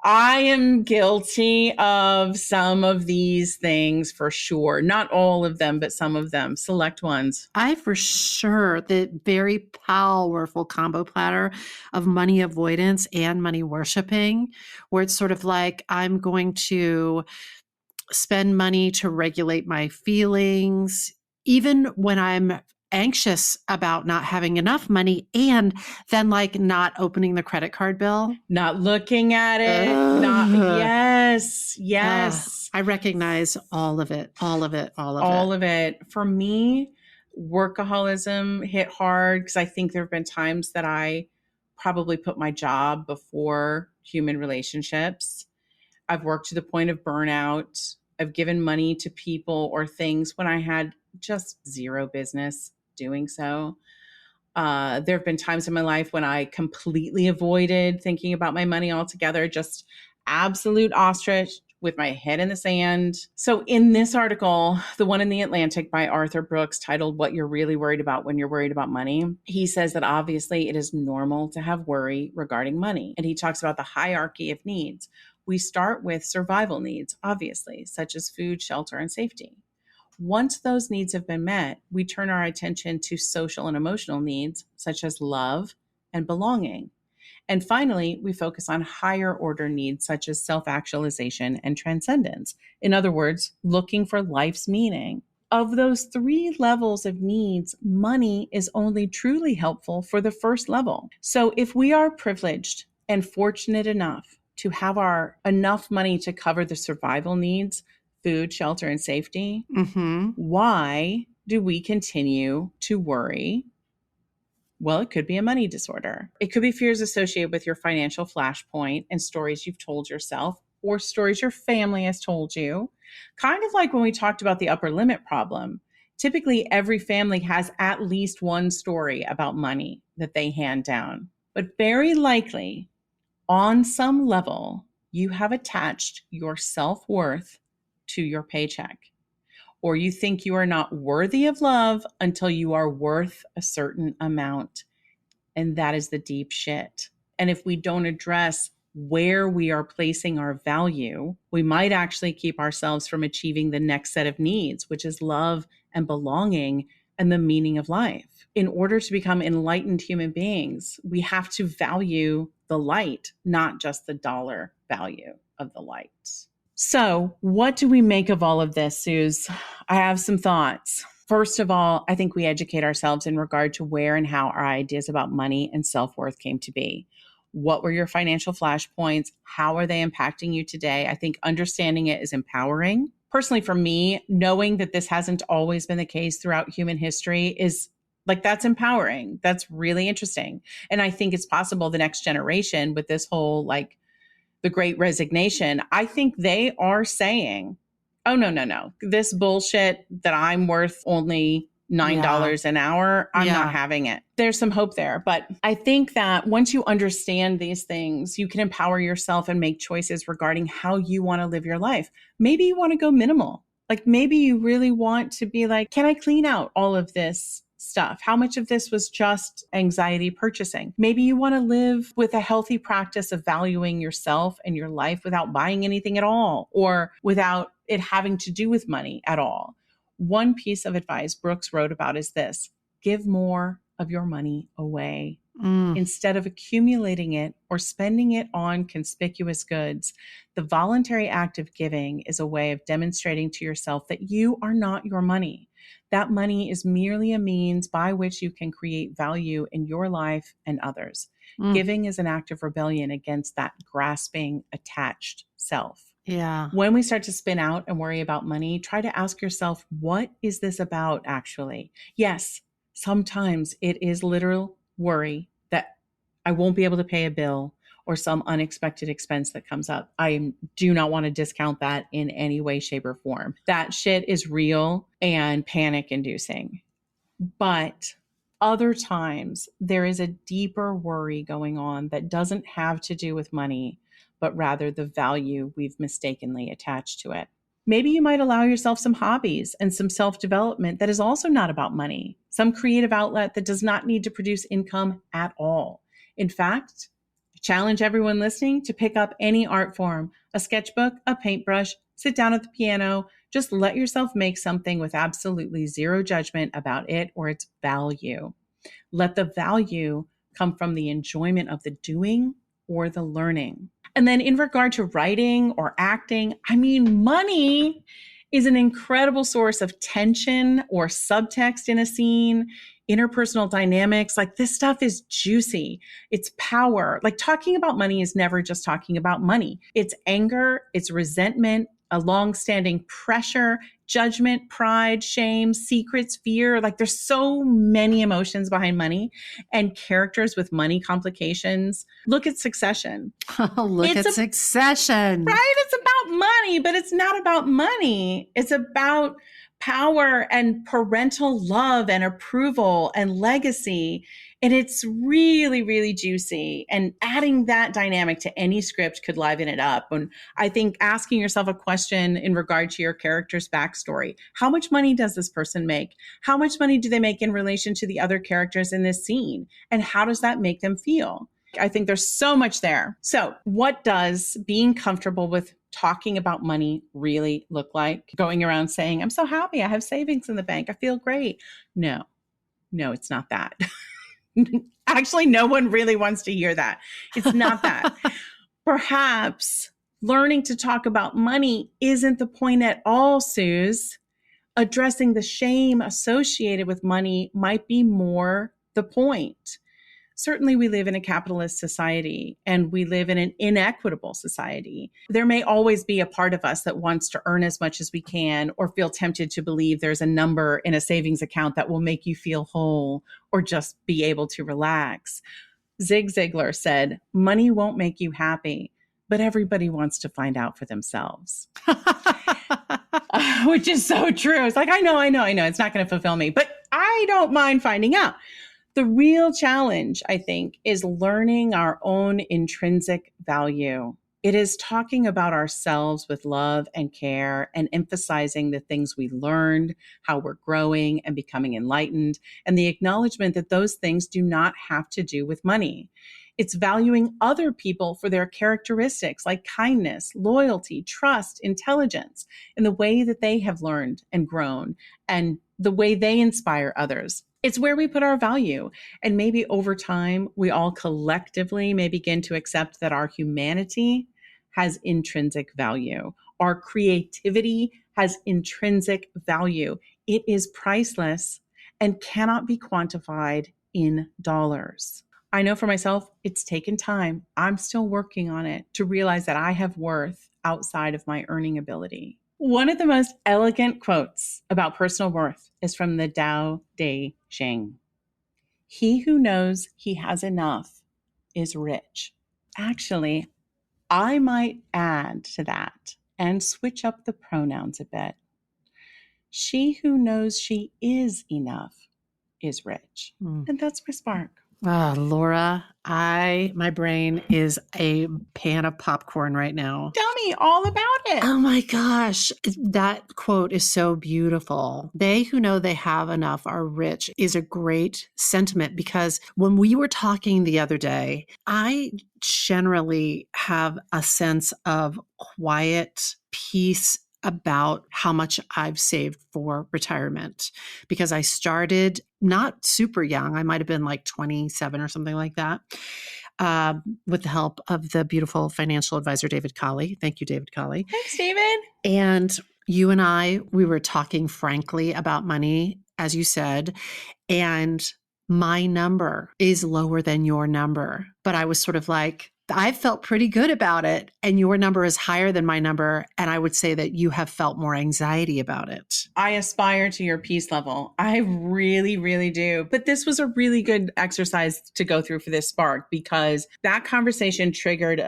I am guilty of some of these things for sure. Not all of them, but some of them, select ones. I for sure, the very powerful combo platter of money avoidance and money worshiping, where it's sort of like, I'm going to spend money to regulate my feelings, even when I'm anxious about not having enough money, and then like not opening the credit card bill, not looking at it, yes. I recognize all of it. For me, workaholism hit hard because I think there have been times that I probably put my job before human relationships. I've worked to the point of burnout. I've given money to people or things when I had just zero business doing so. There have been times in my life when I completely avoided thinking about my money altogether, just absolute ostrich with my head in the sand. So in this article, the one in The Atlantic by Arthur Brooks, titled What You're Really Worried About When You're Worried About Money, he says that obviously it is normal to have worry regarding money. And he talks about the hierarchy of needs. We start with survival needs, obviously, such as food, shelter, and safety. Once those needs have been met, we turn our attention to social and emotional needs, such as love and belonging. And finally, we focus on higher order needs, such as self-actualization and transcendence. In other words, looking for life's meaning. Of those 3 levels of needs, money is only truly helpful for the first level. So if we are privileged and fortunate enough to have our enough money to cover the survival needs, food, shelter, and safety, why do we continue to worry? Well, it could be a money disorder. It could be fears associated with your financial flashpoint and stories you've told yourself or stories your family has told you. Kind of like when we talked about the upper limit problem. Typically, every family has at least one story about money that they hand down. But very likely, on some level, you have attached your self-worth to your paycheck, or you think you are not worthy of love until you are worth a certain amount. And that is the deep shit. And if we don't address where we are placing our value, we might actually keep ourselves from achieving the next set of needs, which is love and belonging and the meaning of life. In order to become enlightened human beings, we have to value the light, not just the dollar value of the light. So what do we make of all of this, Suze? I have some thoughts. First of all, I think we educate ourselves in regard to where and how our ideas about money and self-worth came to be. What were your financial flashpoints? How are they impacting you today? I think understanding it is empowering. Personally, for me, knowing that this hasn't always been the case throughout human history is Like, that's empowering. That's really interesting. And I think it's possible the next generation with this whole, like, the great resignation, I think they are saying, oh, no. This bullshit that I'm worth only $9 an hour, I'm not having it. There's some hope there. But I think that once you understand these things, you can empower yourself and make choices regarding how you want to live your life. Maybe you want to go minimal. Like, maybe you really want to be like, can I clean out all of this stuff? How much of this was just anxiety purchasing? Maybe you want to live with a healthy practice of valuing yourself and your life without buying anything at all, or without it having to do with money at all. One piece of advice Brooks wrote about is this: give more of your money away. Instead of accumulating it or spending it on conspicuous goods. The voluntary act of giving is a way of demonstrating to yourself that you are not your money. That money is merely a means by which you can create value in your life and others. Giving is an act of rebellion against that grasping, attached self. Yeah. When we start to spin out and worry about money, try to ask yourself, what is this about actually? Yes, sometimes it is literal worry that I won't be able to pay a bill or some unexpected expense that comes up. I do not want to discount that in any way, shape, or form. That shit is real and panic inducing. But other times there is a deeper worry going on that doesn't have to do with money, but rather the value we've mistakenly attached to it. Maybe you might allow yourself some hobbies and some self-development that is also not about money, some creative outlet that does not need to produce income at all. In fact, I challenge everyone listening to pick up any art form, a sketchbook, a paintbrush, sit down at the piano, just let yourself make something with absolutely zero judgment about it or its value. Let the value come from the enjoyment of the doing or the learning. And then in regard to writing or acting, I mean, money is an incredible source of tension or subtext in a scene, interpersonal dynamics. Like, this stuff is juicy. It's power. Like, talking about money is never just talking about money. It's anger, it's resentment, a long-standing pressure, judgment, pride, shame, secrets, fear. Like, there's so many emotions behind money and characters with money complications. Look at Succession. Look at Succession. Right? It's about money, but it's not about money. It's about power and parental love and approval and legacy. And it's really, really juicy. And adding that dynamic to any script could liven it up. And I think asking yourself a question in regard to your character's backstory: how much money does this person make? How much money do they make in relation to the other characters in this scene? And how does that make them feel? I think there's so much there. So what does being comfortable with talking about money really look like? Going around saying, I'm so happy, I have savings in the bank, I feel great. No, it's not that. Actually, no one really wants to hear that. It's not that. Perhaps learning to talk about money isn't the point at all, Suze. Addressing the shame associated with money might be more the point. Certainly, we live in a capitalist society and we live in an inequitable society. There may always be a part of us that wants to earn as much as we can, or feel tempted to believe there's a number in a savings account that will make you feel whole or just be able to relax. Zig Ziglar said, money won't make you happy, but everybody wants to find out for themselves. Which is so true. It's like, I know. It's not going to fulfill me, but I don't mind finding out. The real challenge, I think, is learning our own intrinsic value. It is talking about ourselves with love and care and emphasizing the things we learned, how we're growing and becoming enlightened, and the acknowledgement that those things do not have to do with money. It's valuing other people for their characteristics like kindness, loyalty, trust, intelligence, in the way that they have learned and grown and the way they inspire others. It's where we put our value. And maybe over time, we all collectively may begin to accept that our humanity has intrinsic value. Our creativity has intrinsic value. It is priceless and cannot be quantified in dollars. I know for myself, it's taken time. I'm still working on it to realize that I have worth outside of my earning ability. One of the most elegant quotes about personal worth is from the Tao Te Ching. He who knows he has enough is rich. Actually, I might add to that and switch up the pronouns a bit. She who knows she is enough is rich. And that's my spark. Laura, my brain is a pan of popcorn right now. Tell me all about it. Oh my gosh. That quote is so beautiful. They who know they have enough are rich is a great sentiment, because when we were talking the other day, I generally have a sense of quiet peace about how much I've saved for retirement, because I started not super young. I might have been like 27 or something like that, with the help of the beautiful financial advisor, David Colley. Thank you, David Colley. Thanks, David. And you and we were talking frankly about money, as you said, and my number is lower than your number. But I was sort of like, I felt pretty good about it, and your number is higher than my number. And I would say that you have felt more anxiety about it. I aspire to your peace level. I really, really do. But this was a really good exercise to go through for this spark, because that conversation triggered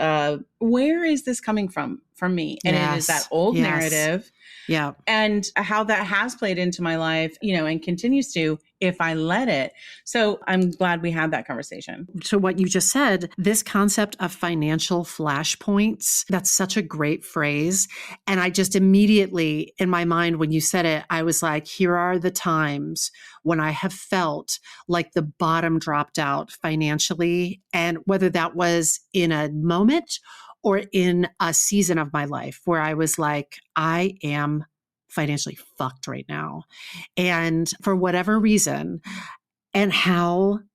where is this coming from me? And it is that old narrative. Yeah. And how that has played into my life, and continues to, if I let it. So I'm glad we had that conversation. So what you just said, this concept of financial flashpoints, that's such a great phrase. And I just immediately, in my mind, when you said it, I was like, here are the times when I have felt like the bottom dropped out financially. And whether that was in a moment or in a season of my life where I was like, I am financially fucked right now. And for whatever reason, and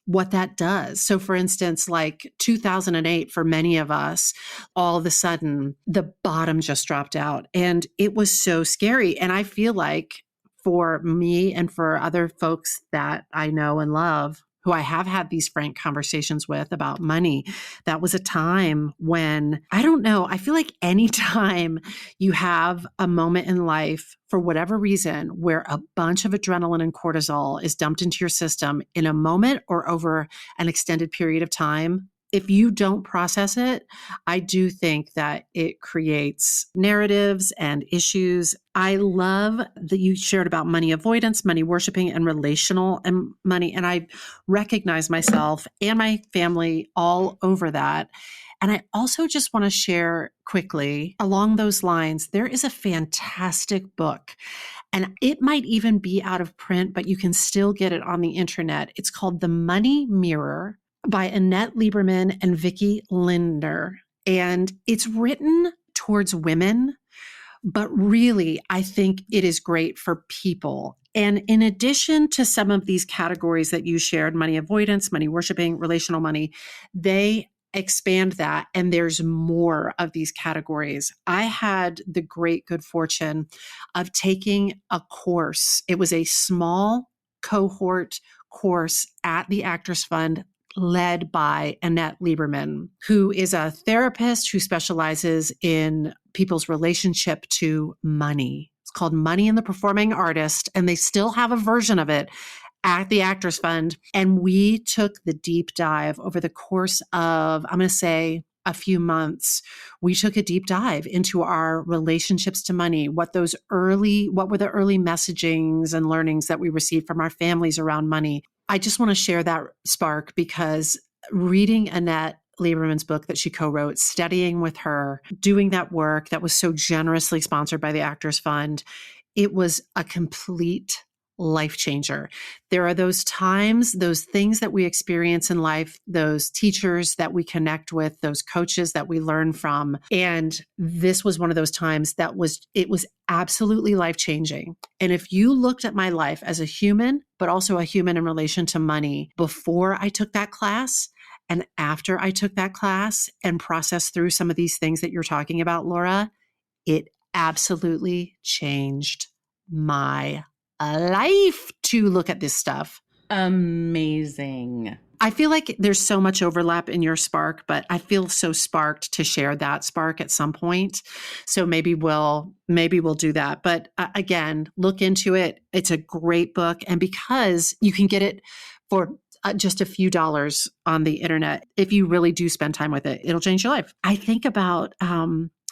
what that does. So for instance, like 2008, for many of us, all of a sudden, the bottom just dropped out. And it was so scary. And I feel like for me and for other folks that I know and love, who I have had these frank conversations with about money, that was a time when, I don't know, I feel like anytime you have a moment in life, for whatever reason, where a bunch of adrenaline and cortisol is dumped into your system in a moment or over an extended period of time, if you don't process it, I do think that it creates narratives and issues. I love that you shared about money avoidance, money worshiping, and relational and money. And I recognize myself and my family all over that. And I also just want to share quickly along those lines, there is a fantastic book, and it might even be out of print, but you can still get it on the internet. It's called The Money Mirror by Annette Lieberman and Vicki Linder. And it's written towards women, but really, I think it is great for people. And in addition to some of these categories that you shared, money avoidance, money worshiping, relational money, they expand that. And there's more of these categories. I had the great good fortune of taking a course. It was a small cohort course at the Actors Fund, led by Annette Lieberman, who is a therapist who specializes in people's relationship to money. It's called Money and the Performing Artist, and they still have a version of it at the Actors Fund. And we took the deep dive over the course of, I'm going to say, a few months. We took a deep dive into our relationships to money, what were the early messagings and learnings that we received from our families around money. I just want to share that spark, because reading Annette Lieberman's book that she co-wrote, studying with her, doing that work that was so generously sponsored by the Actors Fund, it was a complete life changer. There are those times, those things that we experience in life, those teachers that we connect with, those coaches that we learn from. And this was one of those times it was absolutely life-changing. And if you looked at my life as a human, but also a human in relation to money, before I took that class and after I took that class and processed through some of these things that you're talking about, Laura, it absolutely changed my life to look at this stuff. Amazing. I feel like there's so much overlap in your spark, but I feel so sparked to share that spark at some point. So maybe we'll do that. But again, look into it. It's a great book. And because you can get it for just a few dollars on the internet. If you really do spend time with it, it'll change your life. I think about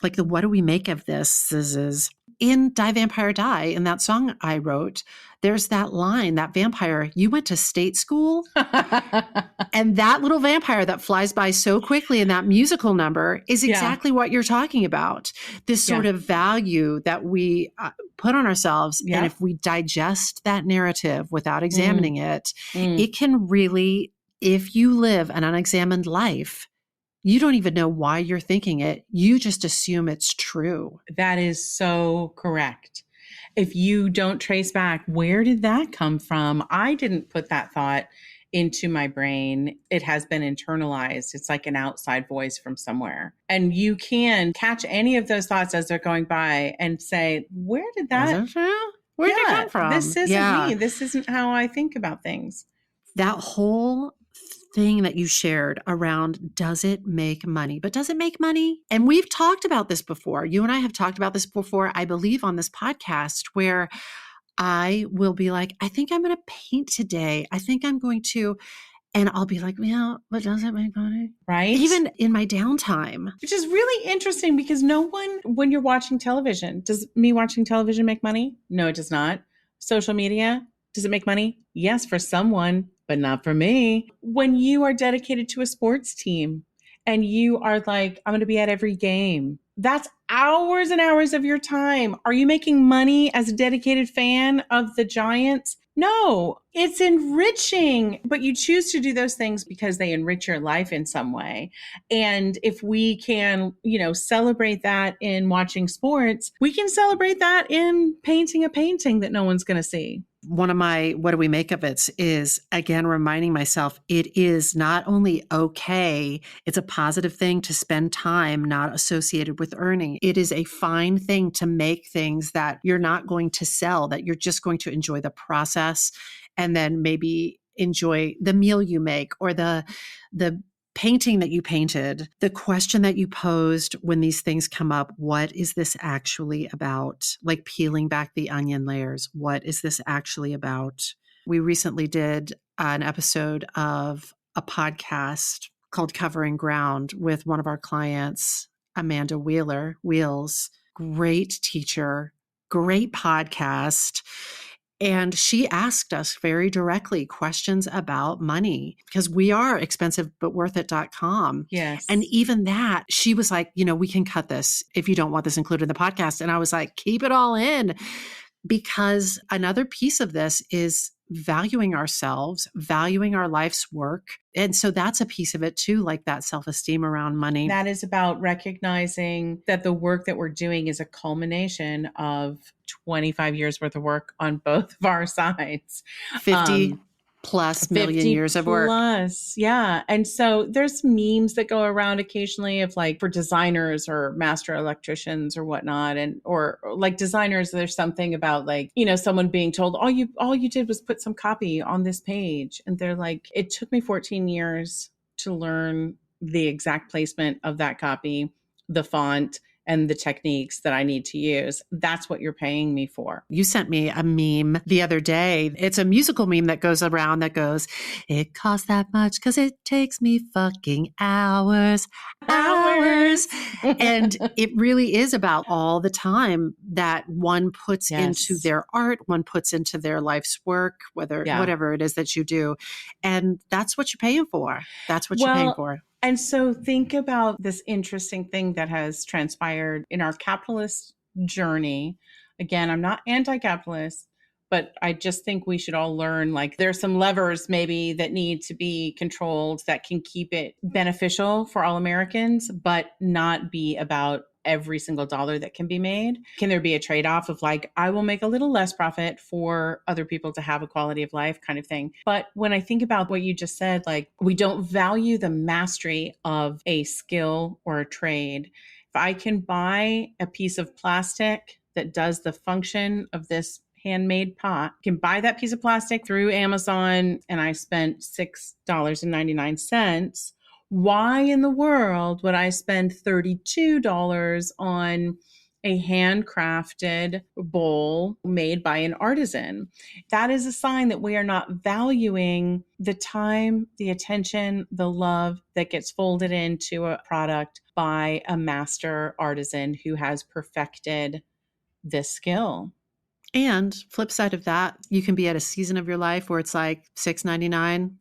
like the what do we make of this is in Die Vampire Die, in that song I wrote, there's that line, that vampire, you went to state school? And that little vampire that flies by so quickly in that musical number is exactly what you're talking about. This sort of value that we put on ourselves. And if we digest that narrative without examining it, it can really, if you live an unexamined life, you don't even know why you're thinking it. You just assume it's true. That is so correct. If you don't trace back, where did that come from? I didn't put that thought into my brain. It has been internalized. It's like an outside voice from somewhere. And you can catch any of those thoughts as they're going by and say, where did that Where did it come from? This isn't me. This isn't how I think about things. That whole thing that you shared around, does it make money? But does it make money? And we've talked about this before. You and I have talked about this before, I believe, on this podcast, where I will be like, I think I'm going to paint today. I think I'm going to, and I'll be like, yeah, but does it make money? Right. Even in my downtime. Which is really interesting because no one, when you're watching television, does me watching television make money? No, it does not. Social media, does it make money? Yes, for someone, but not for me. When you are dedicated to a sports team and you are like, I'm going to be at every game, that's hours and hours of your time. Are you making money as a dedicated fan of the Giants? No, it's enriching, but you choose to do those things because they enrich your life in some way. And if we can, celebrate that in watching sports, we can celebrate that in painting a painting that no one's going to see. One of my, what do we make of it, is again, reminding myself, it is not only okay, it's a positive thing to spend time not associated with earning. It is a fine thing to make things that you're not going to sell, that you're just going to enjoy the process and then maybe enjoy the meal you make or the painting that you painted, the question that you posed when these things come up. What is this actually about? Like peeling back the onion layers. What is this actually about? We recently did an episode of a podcast called Covering Ground with one of our clients, Amanda Wheels, great teacher, great podcast. And she asked us very directly questions about money because we are expensivebutworthit.com. Yes. And even that, she was like, we can cut this if you don't want this included in the podcast. And I was like, keep it all in, because another piece of this is valuing ourselves, valuing our life's work. And so that's a piece of it too, like that self-esteem around money. That is about recognizing that the work that we're doing is a culmination of 25 years worth of work on both of our sides. 50 plus million years of work. Plus, yeah. And so there's memes that go around occasionally of like for designers or master electricians or whatnot. And, or like designers, there's something about like, someone being told, all you did was put some copy on this page. And they're like, it took me 14 years to learn the exact placement of that copy, the font, and the techniques that I need to use. That's what you're paying me for. You sent me a meme the other day. It's a musical meme that goes around that goes, it costs that much because it takes me fucking hours. And it really is about all the time that one puts into their art, one puts into their life's work, whatever it is that you do. And that's what you're paying for. That's what you're paying for. And so think about this interesting thing that has transpired in our capitalist journey. Again, I'm not anti-capitalist, but I just think we should all learn, like there's some levers maybe that need to be controlled that can keep it beneficial for all Americans, but not be about every single dollar that can be made. Can there be a trade-off of like, I will make a little less profit for other people to have a quality of life kind of thing? But when I think about what you just said, like we don't value the mastery of a skill or a trade. If I can buy a piece of plastic that does the function of this handmade pot, I can buy that piece of plastic through Amazon and I spent $6.99. Why in the world would I spend $32 on a handcrafted bowl made by an artisan. That is a sign that we are not valuing the time, the attention, the love that gets folded into a product by a master artisan who has perfected this skill. And flip side of that, you can be at a season of your life where it's like $6.99.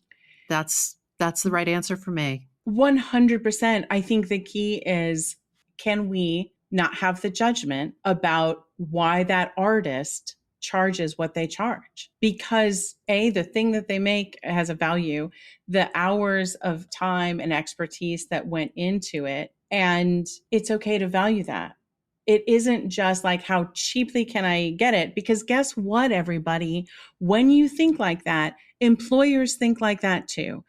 That's the right answer for me. 100%. I think the key is, can we not have the judgment about why that artist charges what they charge? Because the thing that they make has a value, the hours of time and expertise that went into it, and it's okay to value that. It isn't just like, how cheaply can I get it? Because guess what, everybody? When you think like that, employers think like that too.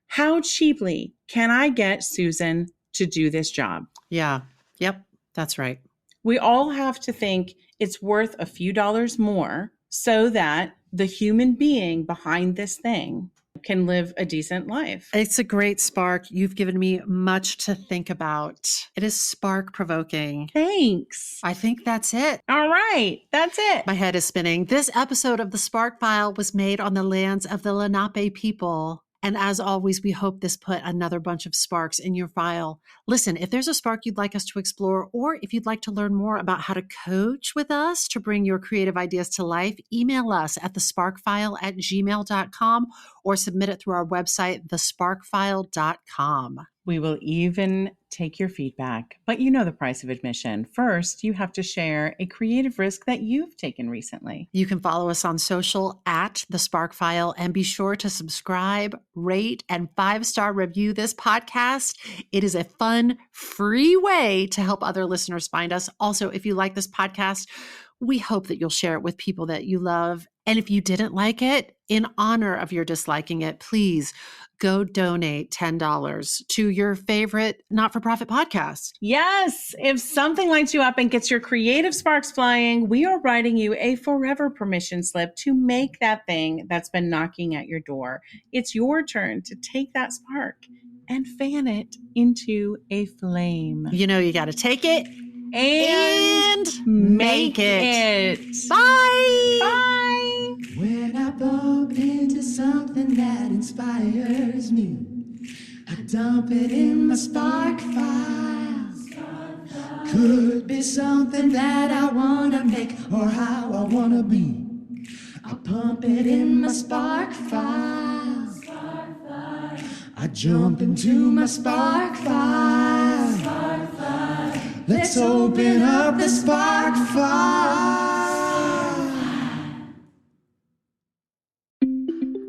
How cheaply can I get Susan to do this job? Yeah. Yep. That's right. We all have to think it's worth a few dollars more so that the human being behind this thing can live a decent life. It's a great spark. You've given me much to think about. It is spark provoking. Thanks. I think that's it. All right. That's it. My head is spinning. This episode of the Spark File was made on the lands of the Lenape people. And as always, we hope this put another bunch of sparks in your file. Listen, if there's a spark you'd like us to explore, or if you'd like to learn more about how to coach with us to bring your creative ideas to life, email us at thesparkfile@gmail.com or submit it through our website, thesparkfile.com. We will even take your feedback, but you know the price of admission. First, you have to share a creative risk that you've taken recently. You can follow us on social at The Spark File, and be sure to subscribe, rate, and 5-star review this podcast. It is a fun, free way to help other listeners find us. Also, if you like this podcast, we hope that you'll share it with people that you love. And if you didn't like it, in honor of your disliking it, please go donate $10 to your favorite not-for-profit podcast. Yes, if something lights you up and gets your creative sparks flying, we are writing you a forever permission slip to make that thing that's been knocking at your door. It's your turn to take that spark and fan it into a flame. You know, you got to take it and make it. Bye. Bye. When I bump into something that inspires me, I dump it in my spark file. Could be something that I want to make or how I want to be. I pump it in my spark file. I jump into my spark file. Let's open up the spark file.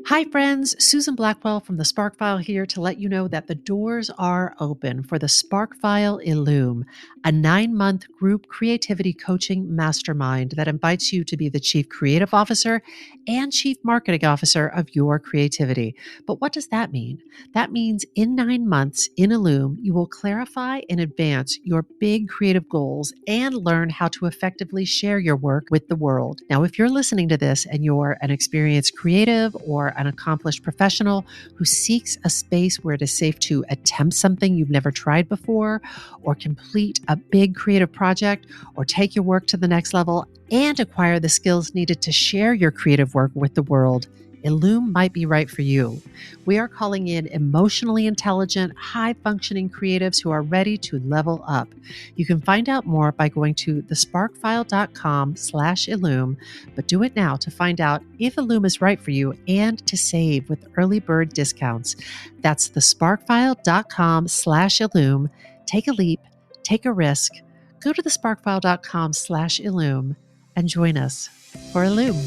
Hi, friends. Susan Blackwell from the Spark File here to let you know that the doors are open for the Spark File Illume, a 9-month group creativity coaching mastermind that invites you to be the Chief Creative Officer and Chief Marketing Officer of your creativity. But what does that mean? That means in 9 months in Illume, you will clarify and advance your big creative goals and learn how to effectively share your work with the world. Now, if you're listening to this and you're an experienced creative or an accomplished professional who seeks a space where it is safe to attempt something you've never tried before, or complete a big creative project, or take your work to the next level and acquire the skills needed to share your creative work with the world, Illume might be right for you. We are calling in emotionally intelligent, high-functioning creatives who are ready to level up. You can find out more by going to thesparkfile.com/Illume, but do it now to find out if Illume is right for you and to save with early bird discounts. That's thesparkfile.com/Illume. Take a leap, take a risk. Go to thesparkfile.com/Illume and join us for Illume.